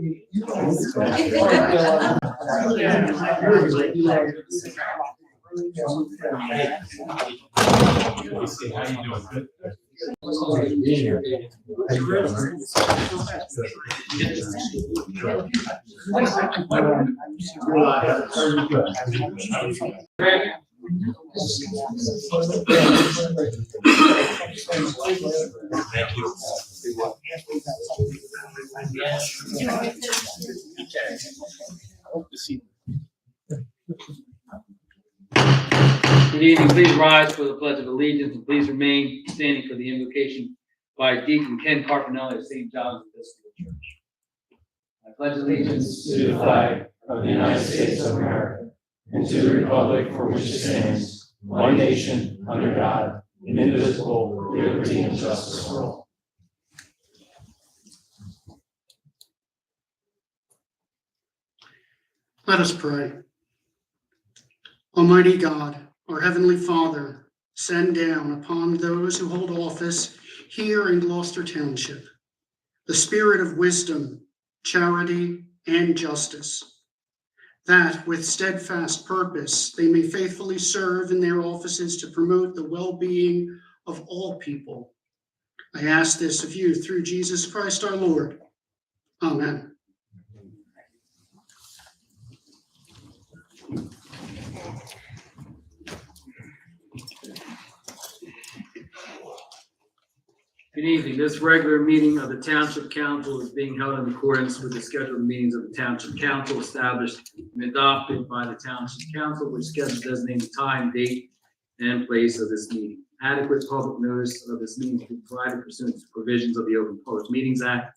How you doing? Good. Thank you. Good evening. Please rise for the Pledge of Allegiance and please remain standing for the invocation by Deacon Ken Carpinelli of St. John's Episcopal Church. I pledge allegiance To the flag of the United States of America and to the republic for which it stands, one nation, under God, indivisible, with liberty and justice for all. Let us pray. Almighty God, our Heavenly Father, send down upon those who hold office here in Gloucester Township the spirit of wisdom, charity, and justice, that with steadfast purpose they may faithfully serve in their offices to promote the well-being of all people. I ask this of you through Jesus Christ our Lord. Amen. Good evening. This regular meeting of the Township Council is being held in accordance with the scheduled meetings of the Township Council established and adopted by the Township Council, which schedule designates the time, date, and place of this meeting. Adequate public notice of this meeting is provided pursuant to provisions of the Open Public Meetings Act.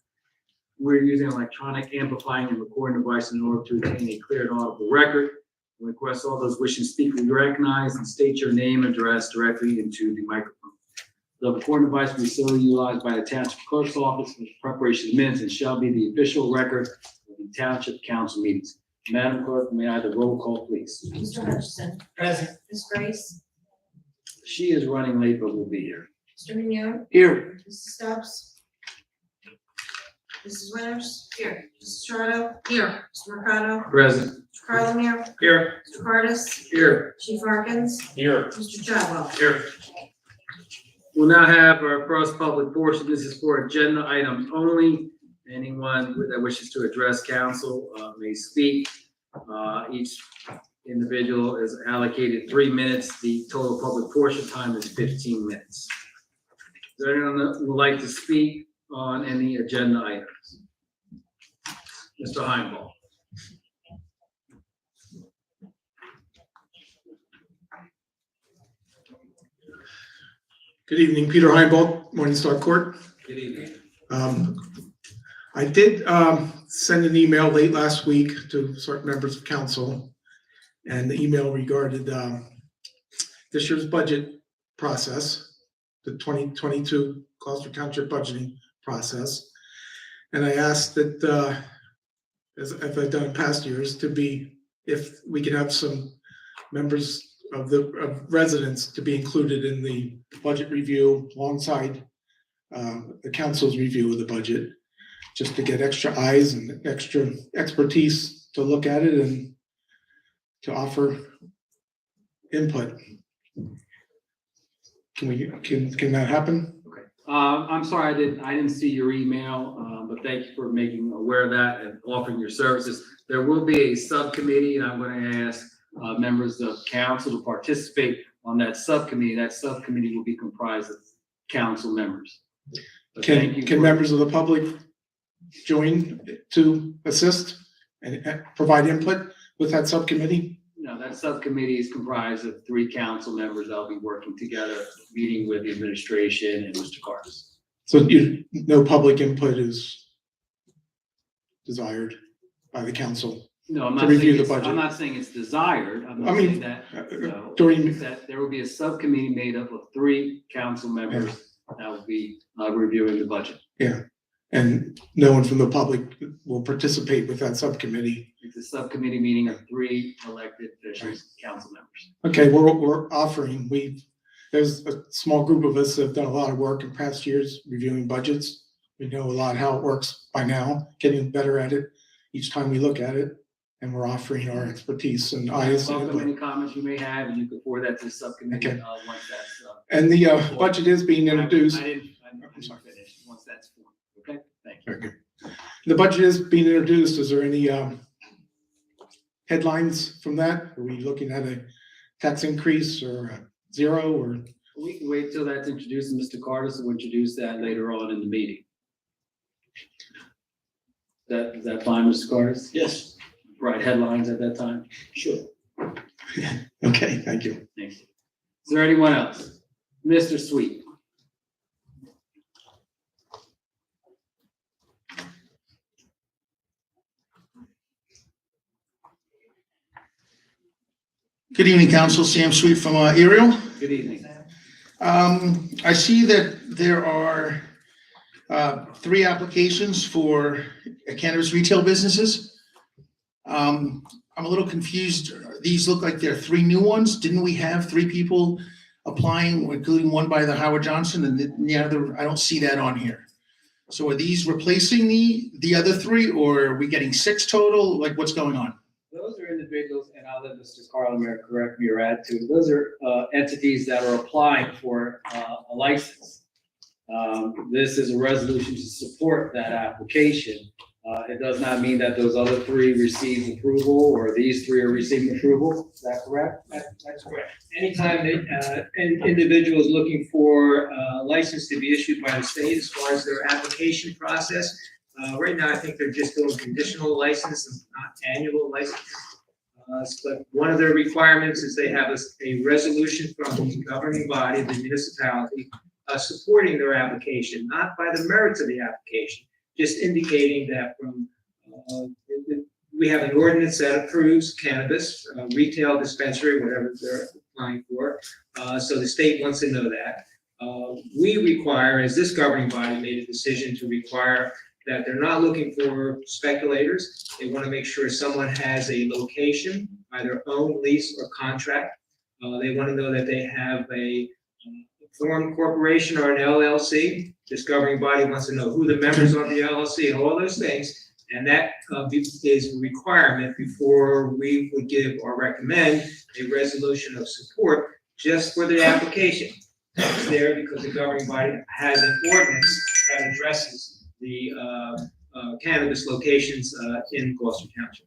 We're using electronic amplifying and recording device in order to obtain a clear and audible record. We request all those wishing to speak be recognized and state your name and address directly into the microphone. The recording device will be solely utilized by the Township Clerk's Office for preparation of minutes and shall be the official record of the Township Council meetings. Madam Clerk, may I have the roll call, please? Mr. Hutchison. Present. Ms. Grace. She is running late, but will be here. Mr. Mignon. Here. Mrs. Stubbs. Mrs. Winters. Here. Mrs. Chardo. Here. Mr. Mercado. Present. Mr. Carlemere. Here. Mr. Cardis. Here. Chief Harkins. Here. Mr. Chadwell. Here. We'll now have our first public portion. This is for agenda items only. Anyone that wishes to address council may speak. Each individual is allocated 3 minutes. The total public portion time is 15 minutes. Is there anyone that would like to speak on any agenda items? Mr. Heimbaugh. Good evening, Peter Heimbaugh, Morningstar Court. Good evening. I did send an email late last week to certain members of council, and the email regarded this year's budget process, the 2022 Gloucester Township budgeting process. And I asked that, as I've done in past years, if we could have some members of residents to be included in the budget review alongside the council's review of the budget, just to get extra eyes and extra expertise to look at it and to offer input. Can that happen? Okay. I'm sorry, I didn't see your email, but thank you for making aware of that and offering your services. There will be a subcommittee, and I'm going to ask members of council to participate on that subcommittee. That subcommittee will be comprised of council members. Can members of the public join to assist and provide input with that subcommittee? No, that subcommittee is comprised of 3 council members that'll be working together, meeting with the administration and Mr. Cardis. So no public input is desired by the council? No, I'm To not review saying the budget. I'm not saying it's desired. I'm I not mean, saying that, no, during- that there will be a subcommittee made up of 3 council members that will be reviewing the budget. Yeah, and no one from the public will participate with that subcommittee. It's a subcommittee meeting of 3 elected officials, council members. Okay, we're offering, there's a small group of us that have done a lot of work in past years reviewing budgets. We know a lot how it works by now, getting better at it each time we look at it, and we're offering our expertise and eyes. Welcome any comments you may have, and you can forward that to the subcommittee, Okay. Once that's, And the budget is being introduced. I'm sorry, finish, once that's formed, okay? Thank you. Okay. The budget is being introduced. Is there any headlines from that? Are we looking at a tax increase or a zero or? We can wait till that's introduced, and Mr. Carter will introduce that later on in the meeting. Is that fine, Mr. Carter? Yes. Write headlines at that time? Sure. Okay, thank you. Thank you. Is there anyone else? Mr. Sweet? Good evening, Council. Sam Sweet from Ariel. Good evening. I see that there are 3 applications for cannabis retail businesses. I'm a little confused. These look like they're 3 new ones. Didn't we have 3 people applying, including one by the Howard Johnson, and the other? I don't see that on here. So are these replacing the other 3, or are we getting 6 total? Like, what's going on? Those are individuals, and I'll let Mr. Carlmer correct me or add to. Those are entities that are applying for a license. This is a resolution to support that application. It does not mean that those other 3 received approval or these 3 are receiving approval. Is that correct? That's correct. Anytime that an individual is looking for a license to be issued by the state as far as their application process, right now I think they're just doing conditional license and not annual license. But one of their requirements is they have a resolution from the governing body, the municipality, supporting their application, not by the merits of the application, just indicating that from we have an ordinance that approves cannabis, retail dispensary, whatever they're applying for. So the state wants to know that. We require, as this governing body made a decision to require, that they're not looking for speculators. They want to make sure someone has a location, either own, lease, or contract. They want to know that they have a formed corporation or an LLC. This governing body wants to know who the members of the LLC and all those things. And that is a requirement before we would give or recommend a resolution of support just for the application. It's there because the governing body has an ordinance that addresses the cannabis locations in Gloucester Township.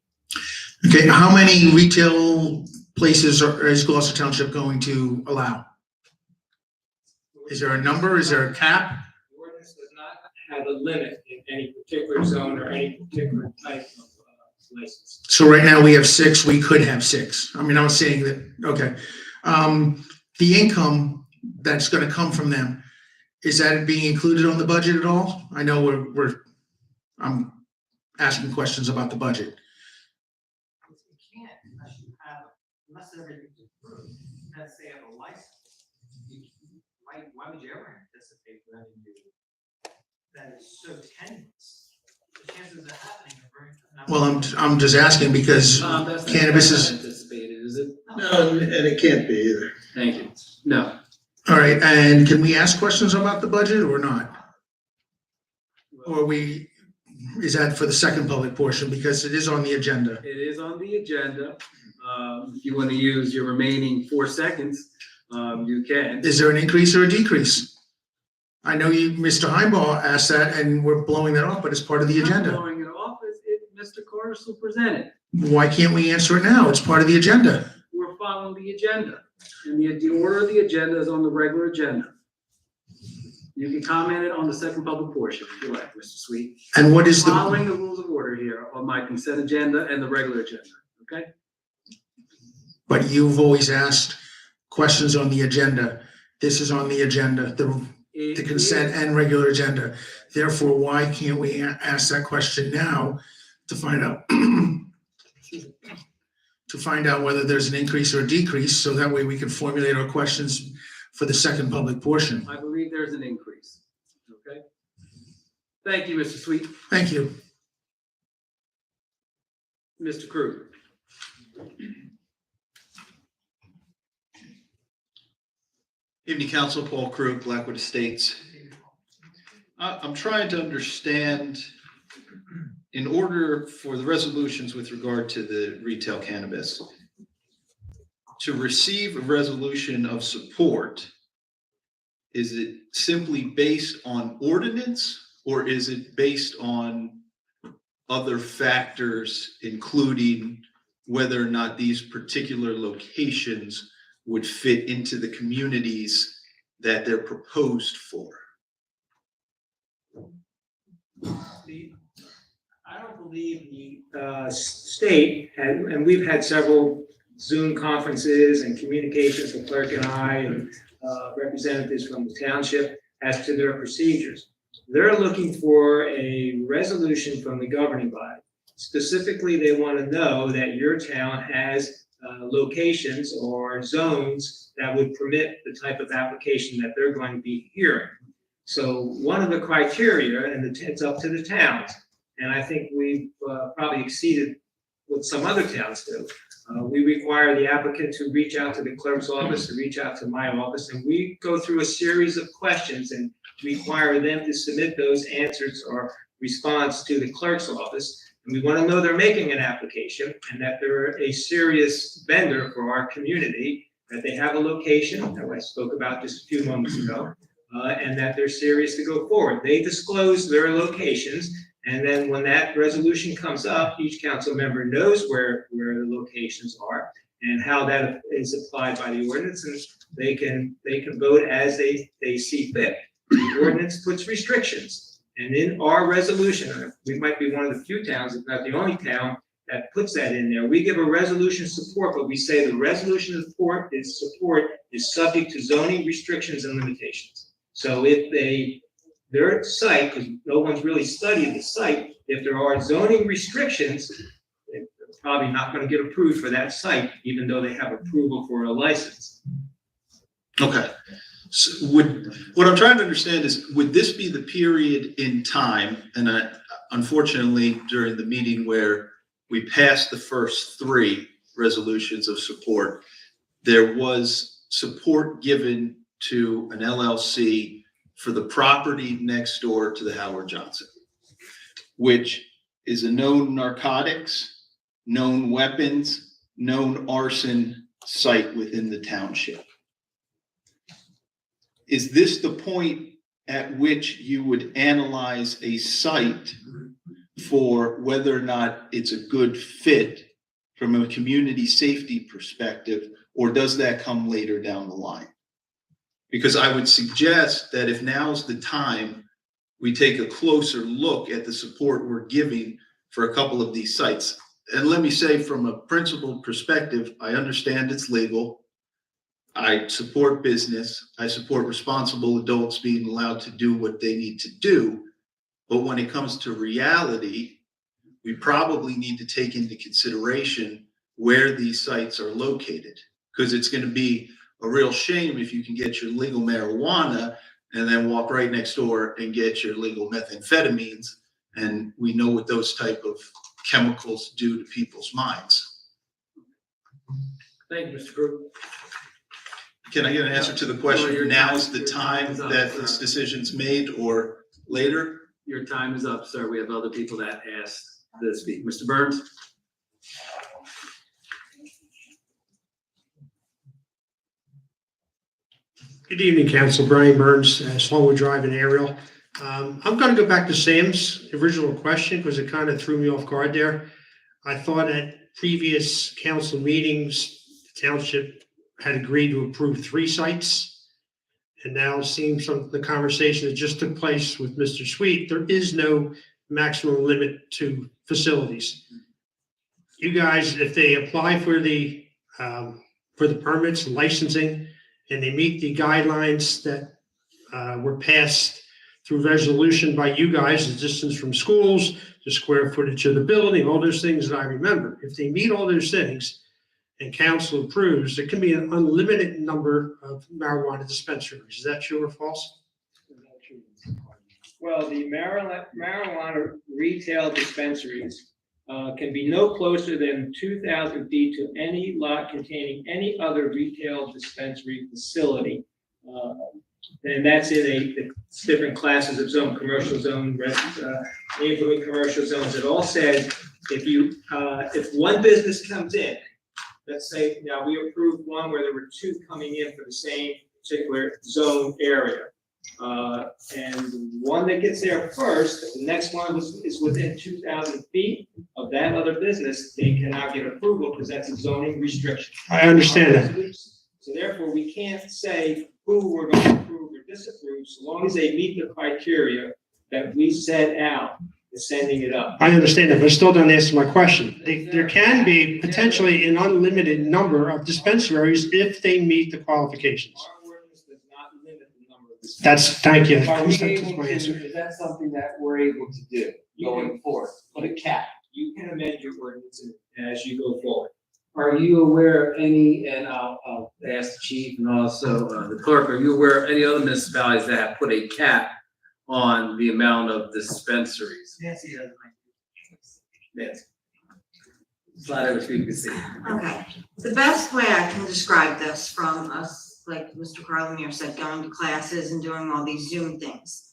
Okay, how many retail places is Gloucester Township going to allow? Is there a number? Is there a cap? The ordinance does not have a limit in any particular zone or any particular type of license. So right now we have 6, we could have 6. I mean, I was saying that, okay. The income that's gonna come from them, is that being included on the budget at all? I know I'm asking questions about the budget. You can't unless everything's approved, unless they have a license. Why would you ever anticipate revenue that is so tenuous? The chances of happening are very. Well, I'm just asking because That's cannabis not is, anticipated, is it? No, and it can't be either. Thank you. No. all right, and can we ask questions about the budget or not? Or is that for the second public portion, because it is on the agenda? It is on the agenda. If you want to use your remaining 4 seconds, you can. Is there an increase or a decrease? I know Mr. Heimbaugh asked that and we're blowing that off, but it's part of the Not agenda. blowing it off, Mr. Carter will present it. Why can't we answer it now? It's part of the agenda. We're following the agenda. And the order of the agenda is on the regular agenda. You can comment it on the second public portion if you like, Mr. Sweet. And what is Following the, the rules of order here on my consent agenda and the regular agenda, okay? but you've always asked questions on the agenda. This is on the agenda, the consent and regular agenda. Therefore, why can't we ask that question now to find out whether there's an increase or a decrease, so that way we can formulate our questions for the second public portion. I believe there's an increase, okay? Thank you, Mr. Sweet. Thank you. Mr. Kruger. Evening, Council. Paul Krug, Blackwood Estates. I'm trying to understand, in order for the resolutions with regard to the retail cannabis, to receive a resolution of support, is it simply based on ordinance, or is it based on other factors, including whether or not these particular locations would fit into the communities that they're proposed for? I don't believe the state, and we've had several Zoom conferences and communications, the clerk and I, and representatives from the township as to their procedures. They're looking for a resolution from the governing body. Specifically, they want to know that your town has locations or zones that would permit the type of application that they're going to be hearing. So one of the criteria, and it's up to the towns, and I think we've probably exceeded what some other towns do. We require the applicant to reach out to the clerk's office, to reach out to my office, and we go through a series of questions and require them to submit those answers or response to the clerk's office. And we want to know they're making an application and that they're a serious vendor for our community, that they have a location that I spoke about just a few moments ago, and that they're serious to go forward. They disclose their locations, and then when that resolution comes up, each council member knows where the locations are and how that is applied by the ordinance, and they can vote as they see fit. The ordinance puts restrictions, and in our resolution, we might be one of the few towns, if not the only town, that puts that in there. We give a resolution support, but we say the resolution of support is subject to zoning restrictions and limitations. So if their site, because no one's really studied the site, if there are zoning restrictions, they're probably not going to get approved for that site, even though they have approval for a license. Okay. So what I'm trying to understand is, would this be the period in time, and unfortunately during the meeting where we passed the first 3 resolutions of support, there was support given to an LLC for the property next door to the Howard Johnson, which is a known narcotics, known weapons, known arson site within the township. Is this the point at which you would analyze a site for whether or not it's a good fit from a community safety perspective, or does that come later down the line? Because I would suggest that if now's the time, we take a closer look at the support we're giving for a couple of these sites. And let me say, from a principled perspective, I understand it's legal. I support business. I support responsible adults being allowed to do what they need to do. But when it comes to reality, we probably need to take into consideration where these sites are located, because it's going to be a real shame if you can get your legal marijuana and then walk right next door and get your legal methamphetamines. And we know what those type of chemicals do to people's minds. Thank you, Mr. Group. Can I get an answer to the question? Now is the time that this decision's made, or later? Your time is up, sir. We have other people that asked to speak. Mr. Burns? Good evening, Council. Brian Burns, Smallwood Drive in Ariel. I'm going to go back to Sam's original question because it kind of threw me off guard there. I thought at previous council meetings, the township had agreed to approve 3 sites. And now seeing some of the conversation that just took place with Mr. Sweet, there is no maximum limit to facilities. You guys, if they apply for the permits and licensing, and they meet the guidelines that were passed through resolution by you guys, the distance from schools, the square footage of the building, all those things that I remember. If they meet all those things and council approves, there can be an unlimited number of marijuana dispensaries. Is that true or false? Well, the marijuana retail dispensaries can be no closer than 2,000 feet to any lot containing any other retail dispensary facility And that's in the different classes of zone, commercial zone, neighborhood commercial zones. It all says if one business comes in, let's say now we approved one where there were two coming in for the same particular zone area. And one that gets there first, if the next one is within 2,000 feet of that other business, they cannot get approval because that's a zoning restriction. I understand that. So therefore, we can't say who we're going to approve or disapprove, so long as they meet the criteria that we set out in sending it up. I understand that, but still don't answer my question. There can be potentially an unlimited number of dispensaries if they meet the qualifications. Our ordinance does not limit the number of dispensaries. That's, thank you. Are we That's able my to, answer. is that something that we're able to do going forward? Put a cap? You can amend your ordinance as you go forward. Are you aware of any, and I'll ask the chief and also the clerk, are you aware of any other municipalities that have put a cap on the amount of dispensaries? Nancy doesn't. Yes. Slide over so you can see. Okay, the best way I can describe this from us, like Mr. Carlemere said, going to classes and doing all these Zoom things.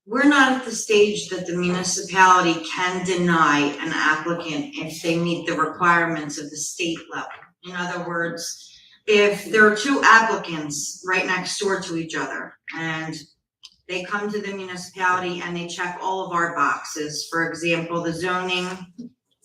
We're not at the stage that the municipality can deny an applicant if they meet the requirements of the state level. In other words, if there are two applicants right next door to each other and they come to the municipality and they check all of our boxes, for example, the zoning,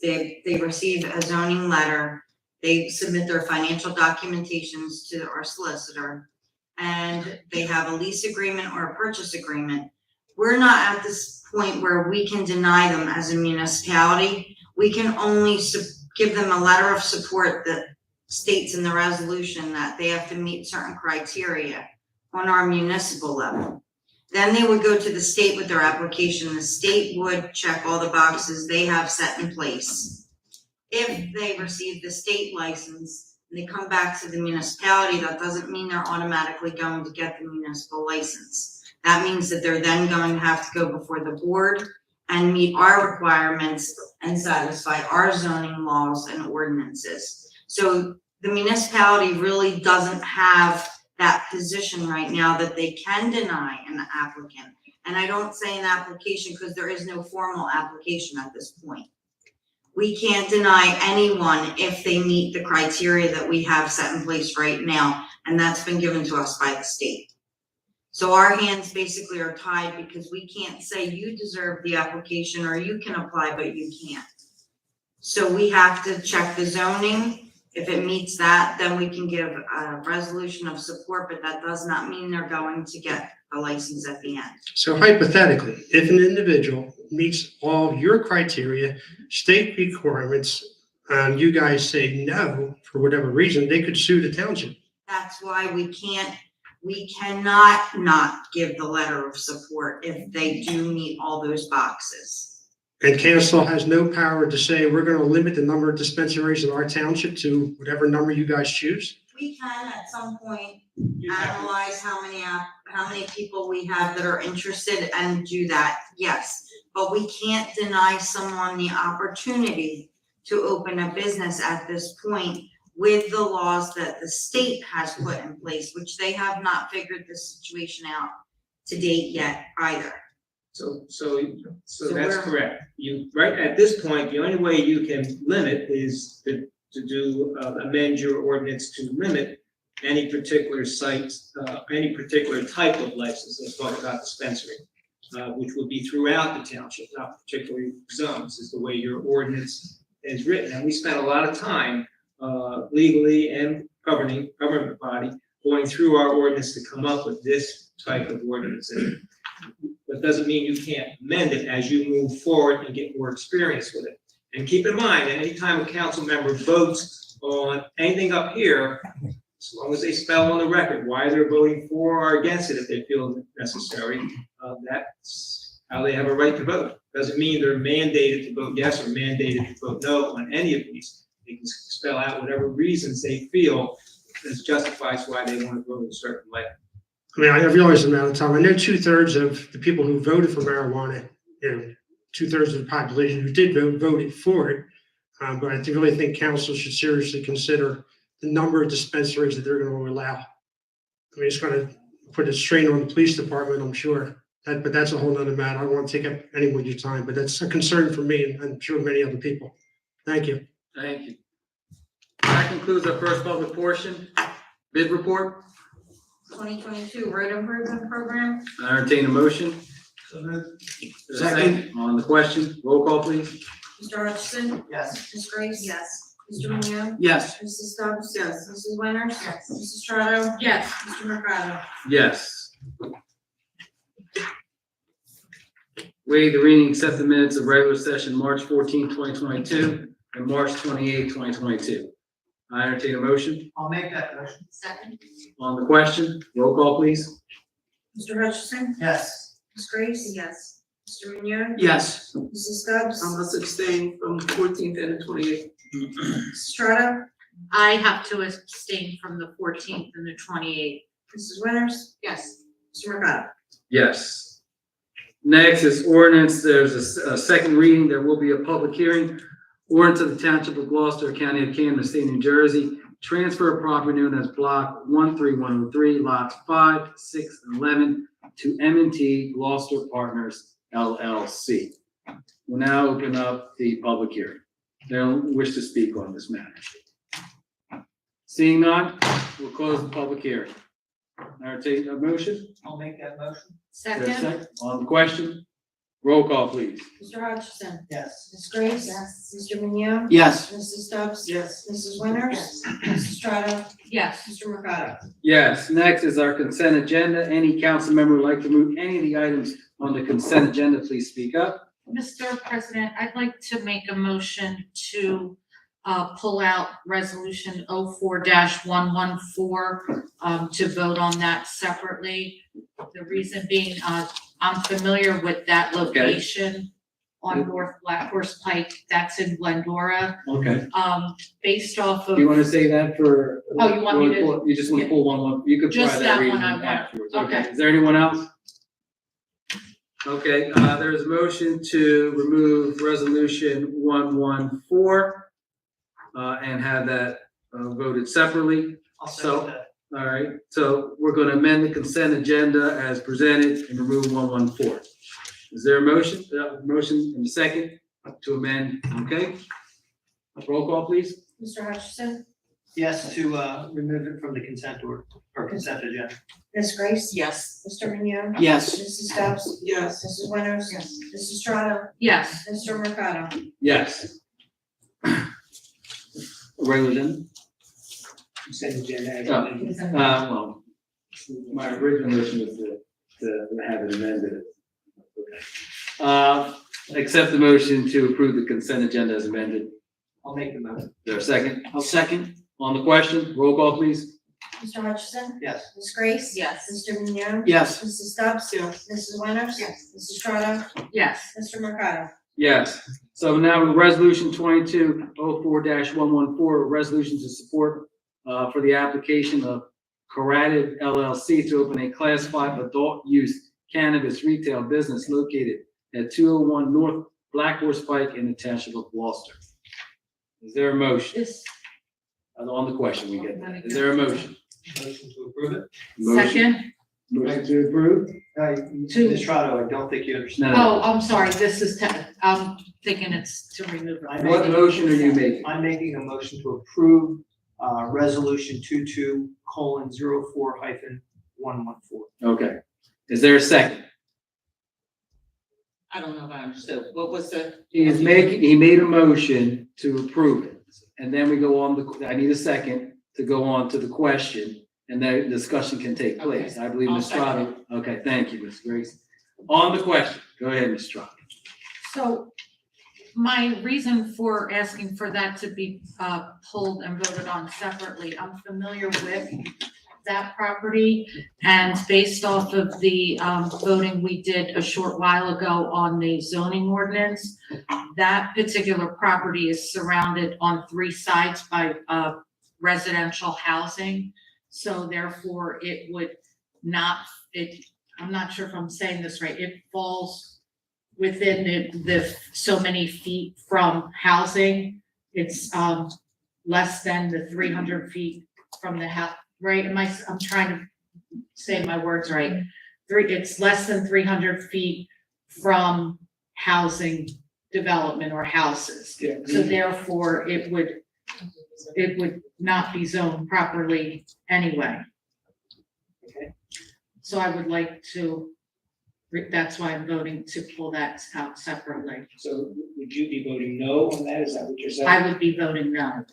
they receive a zoning letter, they submit their financial documentations to our solicitor, and they have a lease agreement or a purchase agreement. We're not at this point where we can deny them as a municipality. We can only give them a letter of support that states in the resolution that they have to meet certain criteria on our municipal level. Then they would go to the state with their application. The state would check all the boxes they have set in place. If they receive the state license and they come back to the municipality, that doesn't mean they're automatically going to get the municipal license. That means that they're then going to have to go before the board and meet our requirements and satisfy our zoning laws and ordinances. So the municipality really doesn't have that position right now that they can deny an applicant. And I don't say an application because there is no formal application at this point. We can't deny anyone if they meet the criteria that we have set in place right now, and that's been given to us by the state. So our hands basically are tied because we can't say you deserve the application or you can apply, but you can't. So we have to check the zoning. If it meets that, then we can give a resolution of support, but that does not mean they're going to get a license at the end. So hypothetically, if an individual meets all your criteria, state requirements, and you guys say no for whatever reason, they could sue the township. That's why we cannot not give the letter of support if they do meet all those boxes. And council has no power to say, we're going to limit the number of dispensaries in our township to whatever number you guys choose. We can at some point analyze how many people we have that are interested and do that, yes. But we can't deny someone the opportunity to open a business at this point with the laws that the state has put in place, which they have not figured this situation out to date yet either. So So that's we're- correct. You, right at this point, the only way you can limit is to amend your ordinance to limit any particular site, any particular type of license. Let's talk about dispensary, which would be throughout the township, not particularly zones, is the way your ordinance is written. And we spent a lot of time legally and government body going through our ordinance to come up with this type of ordinance. But doesn't mean you can't amend it as you move forward and get more experience with it. And keep in mind, that anytime a council member votes on anything up here, as long as they spell on the record why they're voting for or against it if they feel necessary, that's how they have a right to vote. Doesn't mean they're mandated to vote yes or mandated to vote no on any of these. They can spell out whatever reasons they feel justifies why they want to vote a certain way. I mean, I realize the amount of time. I know 2/3 of the people who voted for marijuana, 2/3 of the population who did voted for it. But I really think council should seriously consider the number of dispensaries that they're going to allow. I mean, it's going to put a strain on the police department, I'm sure. But that's a whole nother matter. I don't want to take up any more of your time, but that's a concern for me and I'm sure many other people. Thank you. Thank you. That concludes our first public portion. Bid report. 2022 road improvement program. I entertain a motion. There's a second. On the question, roll call, please. Mr. Hutchison? Yes. Ms. Grace? Yes. Mr. Minio? Yes. Mrs. Stubbs? Yes. Mrs. Winters? Yes. Mrs. Strato? Yes. Mr. Mercado? Yes. Waive the reading, accept the minutes of regular session March 14, 2022, and March 28, 2022. I entertain a motion. I'll make that motion. Second. On the question, roll call, please. Mr. Hutchison? Yes. Ms. Grace? Yes. Mr. Minio? Yes. Mrs. Stubbs? must abstain from the 14th and the 28th. Mrs. Strato? I have to abstain from the 14th and the 28th. Mrs. Winters? Yes. Mr. Mercado? Yes. Next is ordinance. There's a second reading. There will be a public hearing. Ordinance of the Township of Gloucester, County of Camden, State of New Jersey, transfer of property known as Block 13103, Lots 5, 6, and 11 to M&T Gloucester Partners, LLC. We'll now open up the public hearing. They don't wish to speak on this matter. Seeing none, we'll close the public hearing. Entertain a motion? I'll make that motion. Is there a Second. second? On the question, roll call, please. Mr. Hutchison? Yes. Ms. Grace? Yes. Mr. Minio? Yes. Mrs. Stubbs? Yes. Mrs. Winters? Mrs. Strato? Yes. Mr. Mercado? Yes, next is our consent agenda. Any council member would like to move any of the items on the consent agenda, please speak up. Mr. President, I'd like to make a motion to pull out resolution 04-114, to vote on that separately. The reason being, I'm familiar with that location on North Black Horse Pike. That's in Glendora. Okay. Based off Do you of, want to say that for? Oh, you want me to- You just want to pull one, you could Just try that that reason one I want. afterwards. Okay. Is there anyone else? Okay, there's a motion to remove resolution 114, and have that voted separately. I'll So- second that. All right, so we're going to amend the consent agenda as presented and remove 114. Is there a motion? Motion and a second to amend, okay? Roll call, please. Mr. Hutchison? Yes, to remove it from the consent order, or consent agenda. Ms. Grace? yes. Mr. Minio? Yes. Mrs. Stubbs? Yes. Mrs. Winters? Yes. Mrs. Strato? Yes. Mr. Mercado? Yes. Regular agenda? Consent agenda. as Oh. amended. Well, my original motion was to have it amended. Okay. Accept the motion to approve the consent agenda as amended. I'll make the motion. Is there a second? I'll second. On the question, roll call, please. Mr. Hutchison? Yes. Ms. Grace? Yes. Mr. Minio? Yes. Mrs. Stubbs? Yes. Mrs. Winters? Yes. Mrs. Strato? Yes. Mr. Mercado? Yes. So now with resolution 2204-114, resolution to support for the application of Carrated LLC to open a Class 5 adult use cannabis retail business located at 201 North Black Horse Pike in the Township of Gloucester. Is there a motion? This, On the question we get that. Is there a motion? Motion to approve it. Motion. second. Motion to approve? To- Ms. Strato, I don't think you understand. Oh, I'm sorry, this is, I'm thinking it's to remove it. What motion are you making? I'm making a motion to approve, resolution 22:04-114. Okay. Is there a second? I don't know if I understood. What was the? He made a motion to approve it. And then we go on I need a second to go on to the question, and then discussion can take place. I believe I'll Ms. second Strada. Okay, thank you, Ms. Grace. On the question, go ahead, Ms. Strada. So my reason for asking for that to be pulled and voted on separately, I'm familiar with that property. And based off of the voting we did a short while ago on the zoning ordinance, that particular property is surrounded on 3 sides by residential housing. So therefore it would not, I'm not sure if I'm saying this right, it falls within the so many feet from housing. It's less than the 300 feet from the house, right? I'm trying to say my words right, it's less than 300 feet from housing development or houses. Yeah. So therefore, it would not be zoned properly anyway. Okay. So I would like to, that's why I'm voting to pull that out separately. So would you be voting no on that? Is that what you're saying? I would be voting no.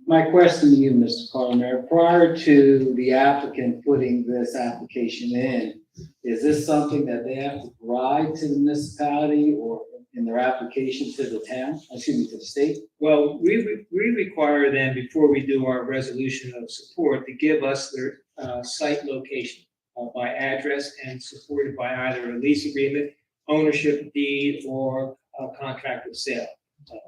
My question to you, Mr. Carter, prior to the applicant putting this application is this something that they have to provide to the municipality or in their application to the town, to the state? Well, we require them, before we do our resolution of support, to give us their site location by address and supported by either a lease agreement, ownership deed, or a contract of sale,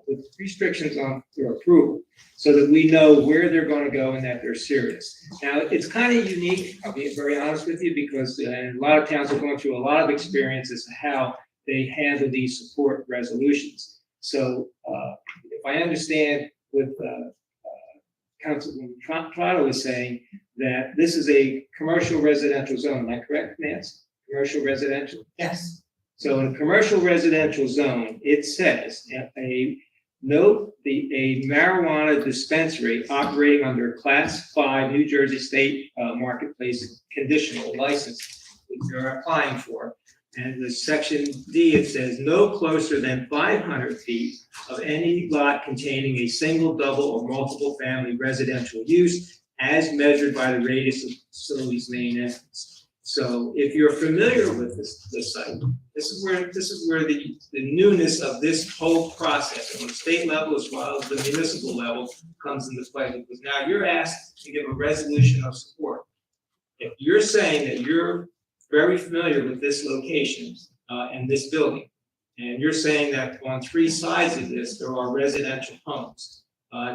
with restrictions on their approval, so that we know where they're going to go and that they're serious. Now, it's kind of unique, I'll be very honest with you, because a lot of towns are going through a lot of experience as to how they handle these support resolutions. So if I understand what Councilman Trotto is saying, that this is a commercial residential zone, am I correct, Nance? Commercial residential? Yes. So in a commercial residential zone, it says a marijuana dispensary operating under Class 5 New Jersey State Marketplace conditional license, which they're applying for. And the section D, it says no closer than 500 feet of any lot containing a single, double, or multiple family residential use as measured by the radius of the facility's main entrance. So if you're familiar with this site, this is where the newness of this whole process on the state level as well as the municipal level comes into play, because now you're asked to give a resolution of support. If you're saying that you're very familiar with this location and this building, and you're saying that on 3 sides of this there are residential homes,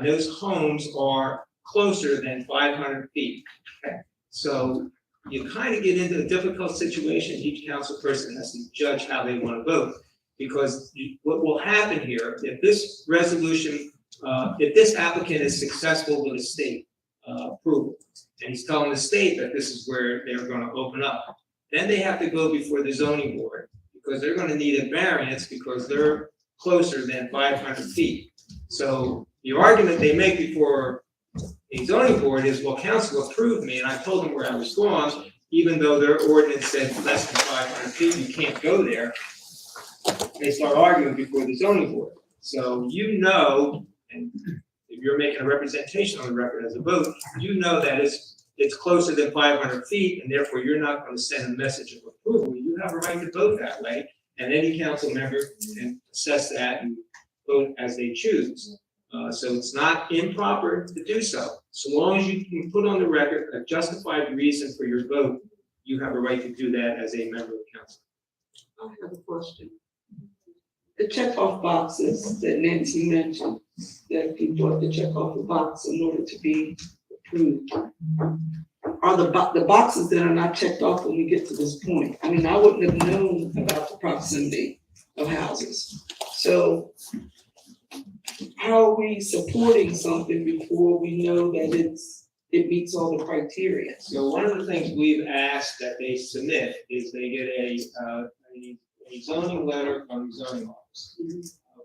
those homes are closer than 500 feet. Okay? So you kind of get into a difficult situation. Each council person has to judge how they want to vote, because what will happen here, if this resolution, if this applicant is successful with a state approval, and he's telling the state that this is where they're going to open up, then they have to go before the zoning board, because they're going to need a variance because they're closer than 500 feet. So the argument they make before the zoning board is, well, council approved me and I told them where I was going, even though their ordinance said less than 500 feet, you can't go there. They start arguing before the zoning board. So you know, and if you're making a representation on the record as a vote, you know that it's closer than 500 feet, and therefore you're not going to send a message of approval. You have a right to vote that way, and any council member can assess that and vote as they choose. So it's not improper to do so. So long as you can put on the record a justified reason for your vote, you have a right to do that as a member of council. I have a question. The checkoff boxes that Nancy mentioned, that people have to check off the box in order to be approved, are the boxes that are not checked off when we get to this point? I mean, I wouldn't have known about the proximity of houses. So how are we supporting something before we know that it meets all the criteria? So one of the things we've asked that they submit is they get a zoning letter from the zoning office.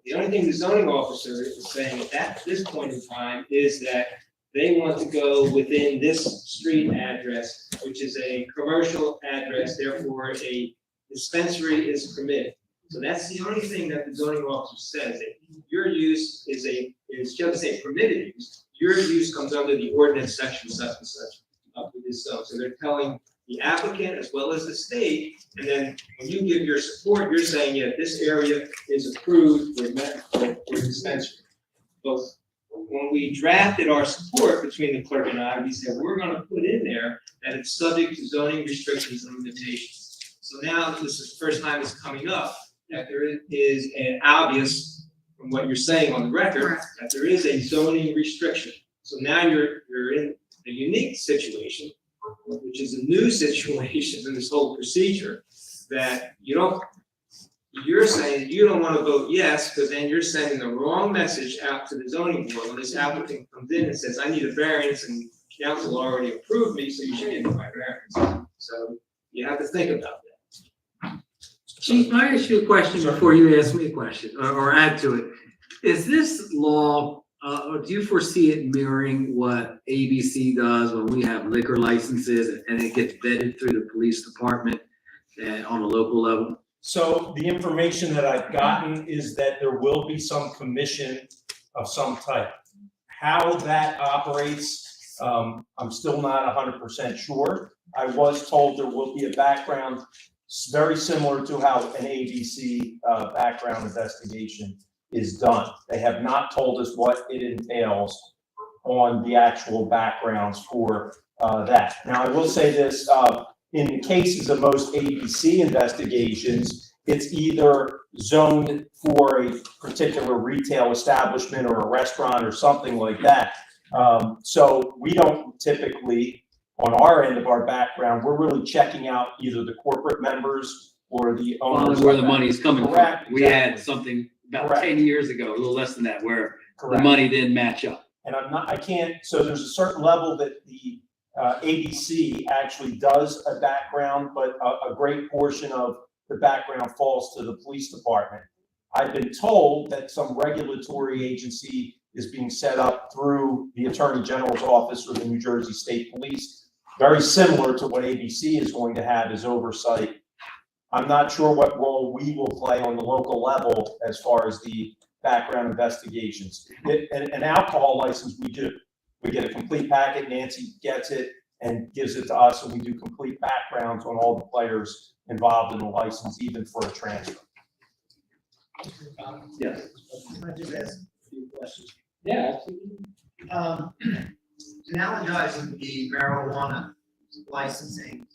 The only thing the zoning officer is saying at this point in time is that they want to go within this street address, which is a commercial address, therefore a dispensary is permitted. So that's the only thing that the zoning officer says, that your use is just a permitted use. Your use comes under the ordinance section such and such up to this zone. So they're telling the applicant as well as the state, and then when you give your support, you're saying, yeah, this area is approved for dispensary. But when we drafted our support between the clerk and I, we said we're going to put in there that it's subject to zoning restrictions and limitations. So now this is the first time it's coming up that there is an obvious, from what you're saying on the record, that there is a zoning restriction. So now you're in a unique situation, which is a new situation in this whole procedure, that you're saying you don't want to vote yes, because then you're sending the wrong message out to the zoning board when this applicant comes in and says, I need a variance, and council already approved me, so you should give me my variance. So you have to think about that. Chief, may I ask you a question before you ask me a question or add to it? Is this law, or do you foresee it mirroring what ABC does when we have liquor licenses and it gets vetted through the police department and on a local level? So the information that I've gotten is that there will be some commission of some type. How that operates, I'm still not 100% sure. I was told there will be a background very similar to how an ABC background investigation is done. They have not told us what it entails on the actual backgrounds for that. Now, I will say this, in the cases of most ABC investigations, it's either zoned for a particular retail establishment or a restaurant or something like that. So we don't typically, on our end of our background, we're really checking out either the corporate members or the owners. Where the money's coming from. Correct, We had exactly. something about Correct. 10 years ago, a little less than that, where the Correct. money didn't match up. And I can't, so there's a certain level that the ABC actually does a background, but a great portion of the background falls to the police department. I've been told that some regulatory agency is being set up through the Attorney General's office or the New Jersey State Police, very similar to what ABC is going to have as oversight. I'm not sure what role we will play on the local level as far as the background investigations. An alcohol license, we do. We get a complete packet, Nancy gets it and gives it to us, and we do complete backgrounds on all the players involved in the license, even for a transfer. Yes. Can I just ask a few questions? Yeah. Analogizing the marijuana licensing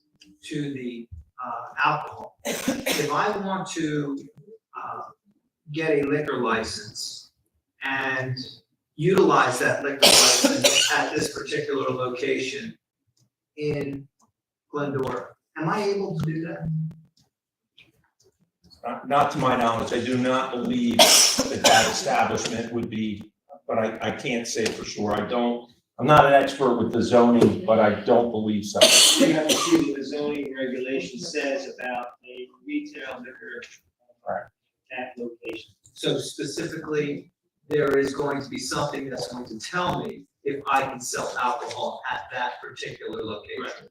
to the alcohol. If I want to get a liquor license and utilize that liquor license at this particular location in Glendora, am I able to do that? Not to my knowledge, I do not believe that establishment would be, but I can't say for sure. I'm not an expert with the zoning, but I don't believe so. You have to see what the zoning regulation says about a retail liquor at location. So specifically, there is going to be something that's going to tell me if I can sell alcohol at that particular location.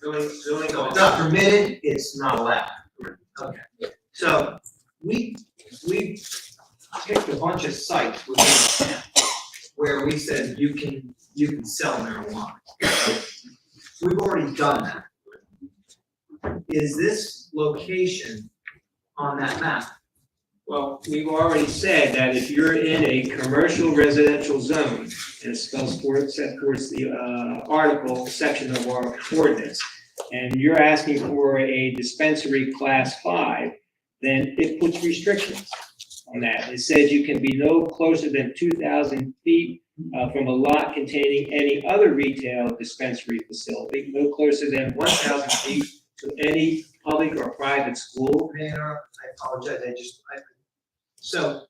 Zoning So if it's not permitted, it's not allowed. Okay, so we picked a bunch of sites within the town where we said you can sell marijuana. We've already done that. Is this location on that map? Well, we've already said that if you're in a commercial residential zone, and it spells forth, set forth the article section of our ordinance, and you're asking for a dispensary class 5, then it puts restrictions on that. It says you can be no closer than 2,000 feet from a lot containing any other retail dispensary facility, no closer than 1,000 feet to any public or private school. Mayor, I apologize, so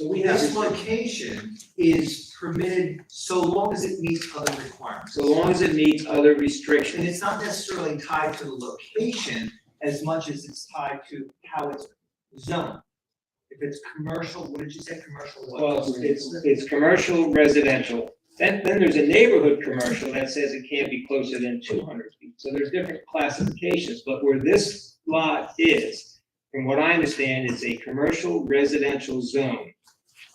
we have this location is permitted so long as it meets other requirements. So long as it meets other And restrictions. it's not necessarily tied to the location as much as it's tied to how it's zoned. If it's commercial, what did you say, commercial? what? Well, it's commercial residential. Then there's a neighborhood commercial that says it can't be closer than 200 feet. So there's different classifications, but where this lot is, from what I understand, it's a commercial residential zone.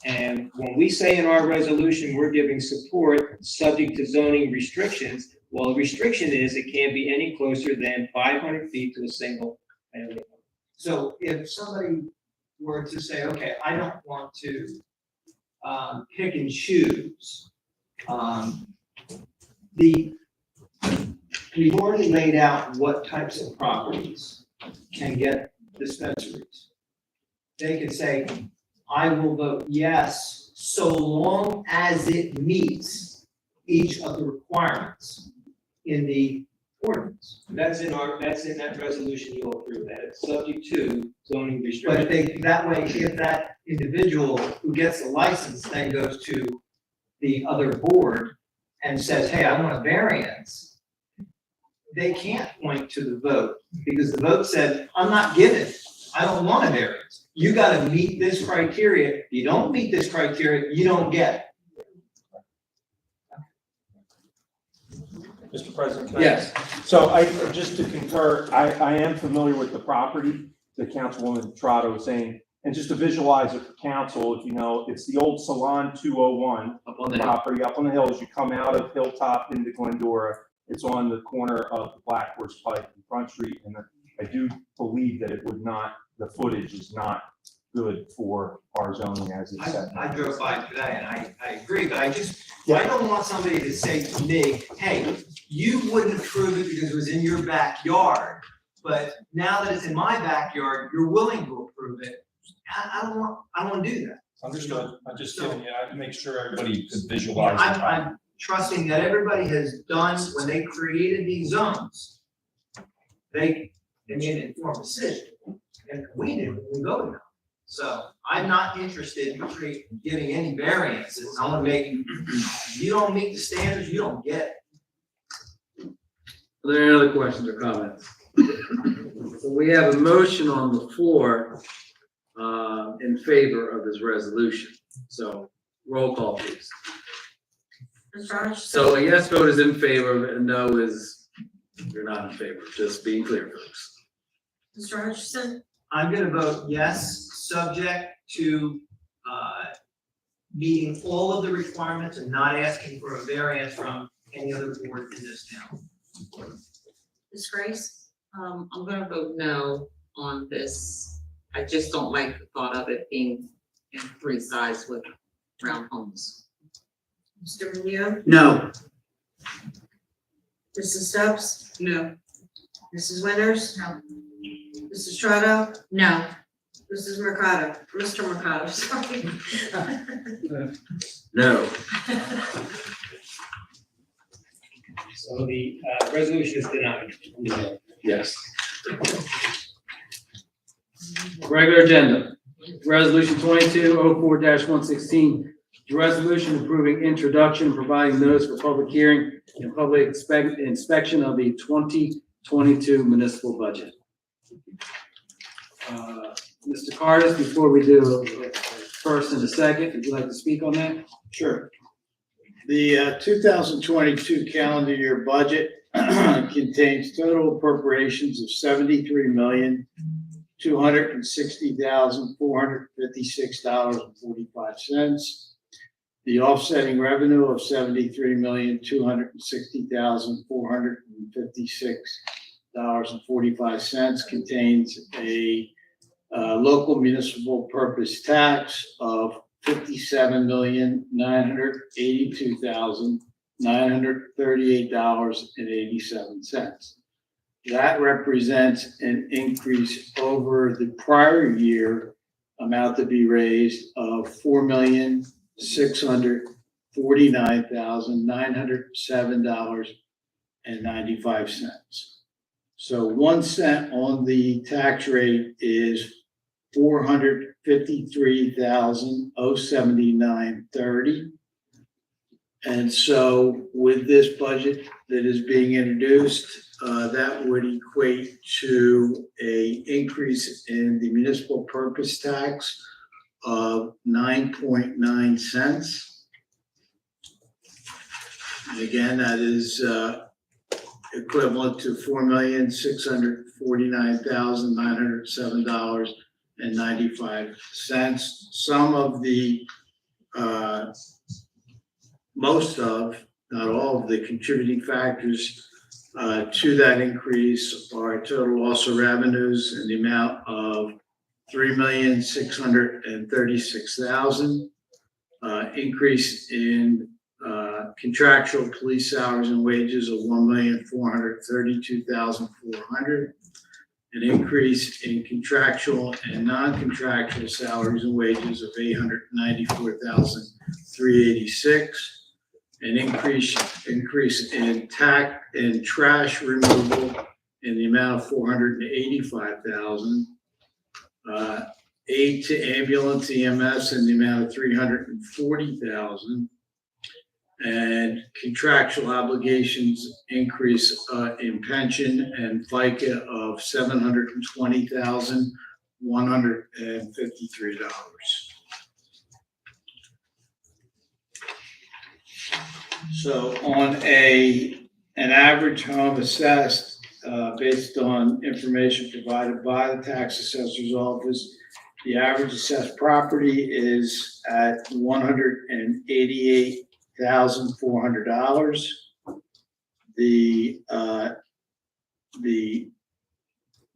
And when we say in our resolution, we're giving support subject to zoning restrictions, well, the restriction is it can't be any closer than 500 feet to a single family home. So if somebody were to say, okay, I don't want to pick and choose, we've already laid out what types of properties can get dispensaries. They could say, I will vote yes, so long as it meets each of the requirements in the ordinance. That's in that resolution, you'll approve that. It's subject to zoning But restrictions. that way, if that individual who gets the license then goes to the other board and says, hey, I want a variance, they can't point to the vote, because the vote said, I'm not giving it. I don't want a variance. You gotta meet this criteria. If you don't meet this criteria, you don't get Mr. President? can I- Yes. So just to concur, I am familiar with the property, the Councilwoman Trotto was saying, and just to visualize it for council, if you know, it's the old Salon 201 Up on the hill. property up on the hill as you come out of Hilltop into Glendora. It's on the corner of the Black Horse Pike and Front Street, and I do believe that it would not, the footage is not good for our zoning as it's set. I drove by today and I agree, but I don't want somebody to say to me, hey, you wouldn't approve it because it was in your backyard, but now that it's in my backyard, you're willing to approve it. I don't want to do that. Understood. I'm just giving you, I make sure everybody could visualize. the I'm trusting that everybody has done, when they created these zones, they made an informed decision, and we did, we voted on it. So I'm not interested in giving any variances. I want to make, you don't meet the standards, you don't get it. Are there any other questions or comments? So we have a motion on the floor in favor of this resolution. So roll call, please. Mr. Arch? So a yes vote is in favor, of it, and no is you're not in favor. Just being clear, folks. Mr. Archison? I'm gonna vote yes, subject to, meeting all of the requirements and not asking for a variance from any other board in this town. Ms. Grace? I'm gonna vote no on this. I just don't like the thought of it being in three sides with round homes. Mr. Revere? No. Mrs. Stubbs? No. Mrs. Winters? No. Mrs. Trotto? No. Mrs. Mercado? Mr. Mercado, sorry. No. So the resolution is denied. Yes. Regular agenda. Resolution 2204-116. Resolution approving introduction and providing notice for public hearing and public inspection of the 2022 municipal budget. Mr. Cardis, before we do a first and a second, would you like to speak on that? Sure. The 2022 calendar year budget contains total appropriations of $73,260,456.45. The offsetting revenue of $73,260,456.45 contains a local municipal purpose tax of $57,982,938.87. That represents an increase over the prior year amount to be raised of $4,649,907.95. So 1 cent on the tax rate is $453,079.30. And so with this budget that is being introduced, that would equate to a increase in the municipal purpose tax of 9.9 cents. And again, that is equivalent to $4,649,907.95. Some of the, most of, not all of the contributing factors to that increase are total loss of revenues in the amount of $3,636,000, increase in contractual police salaries and wages of $1,432,400, an increase in contractual and non-contractual salaries and wages of $894,386, an increase in trash removal in the amount of $485,000, aid to ambulance EMS in the amount of $340,000, and contractual obligations increase in pension and FICA of $720,153. So on an average home assessed, based on information provided by the tax assessor's office, the average assessed property is at $188,400.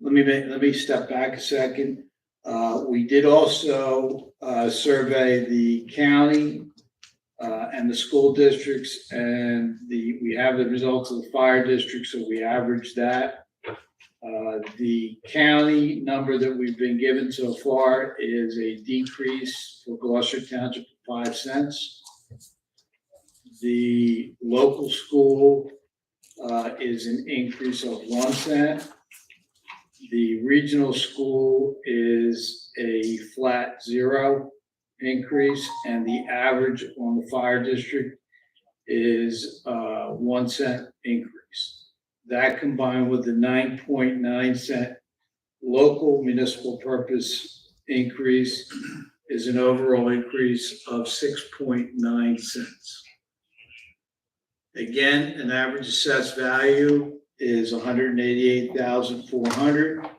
Let me step back a second. We did also survey the county and the school districts, and we have the results of the fire district, so we averaged that. The county number that we've been given so far is a decrease for Gloucester Township of 5 cents. The local school is an increase of 1 cent. The regional school is a flat 0 increase, and the average on the fire district is 1 cent increase. That combined with the 9.9 cent local municipal purpose increase is an overall increase of 6.9 cents. Again, an average assessed value is $188,400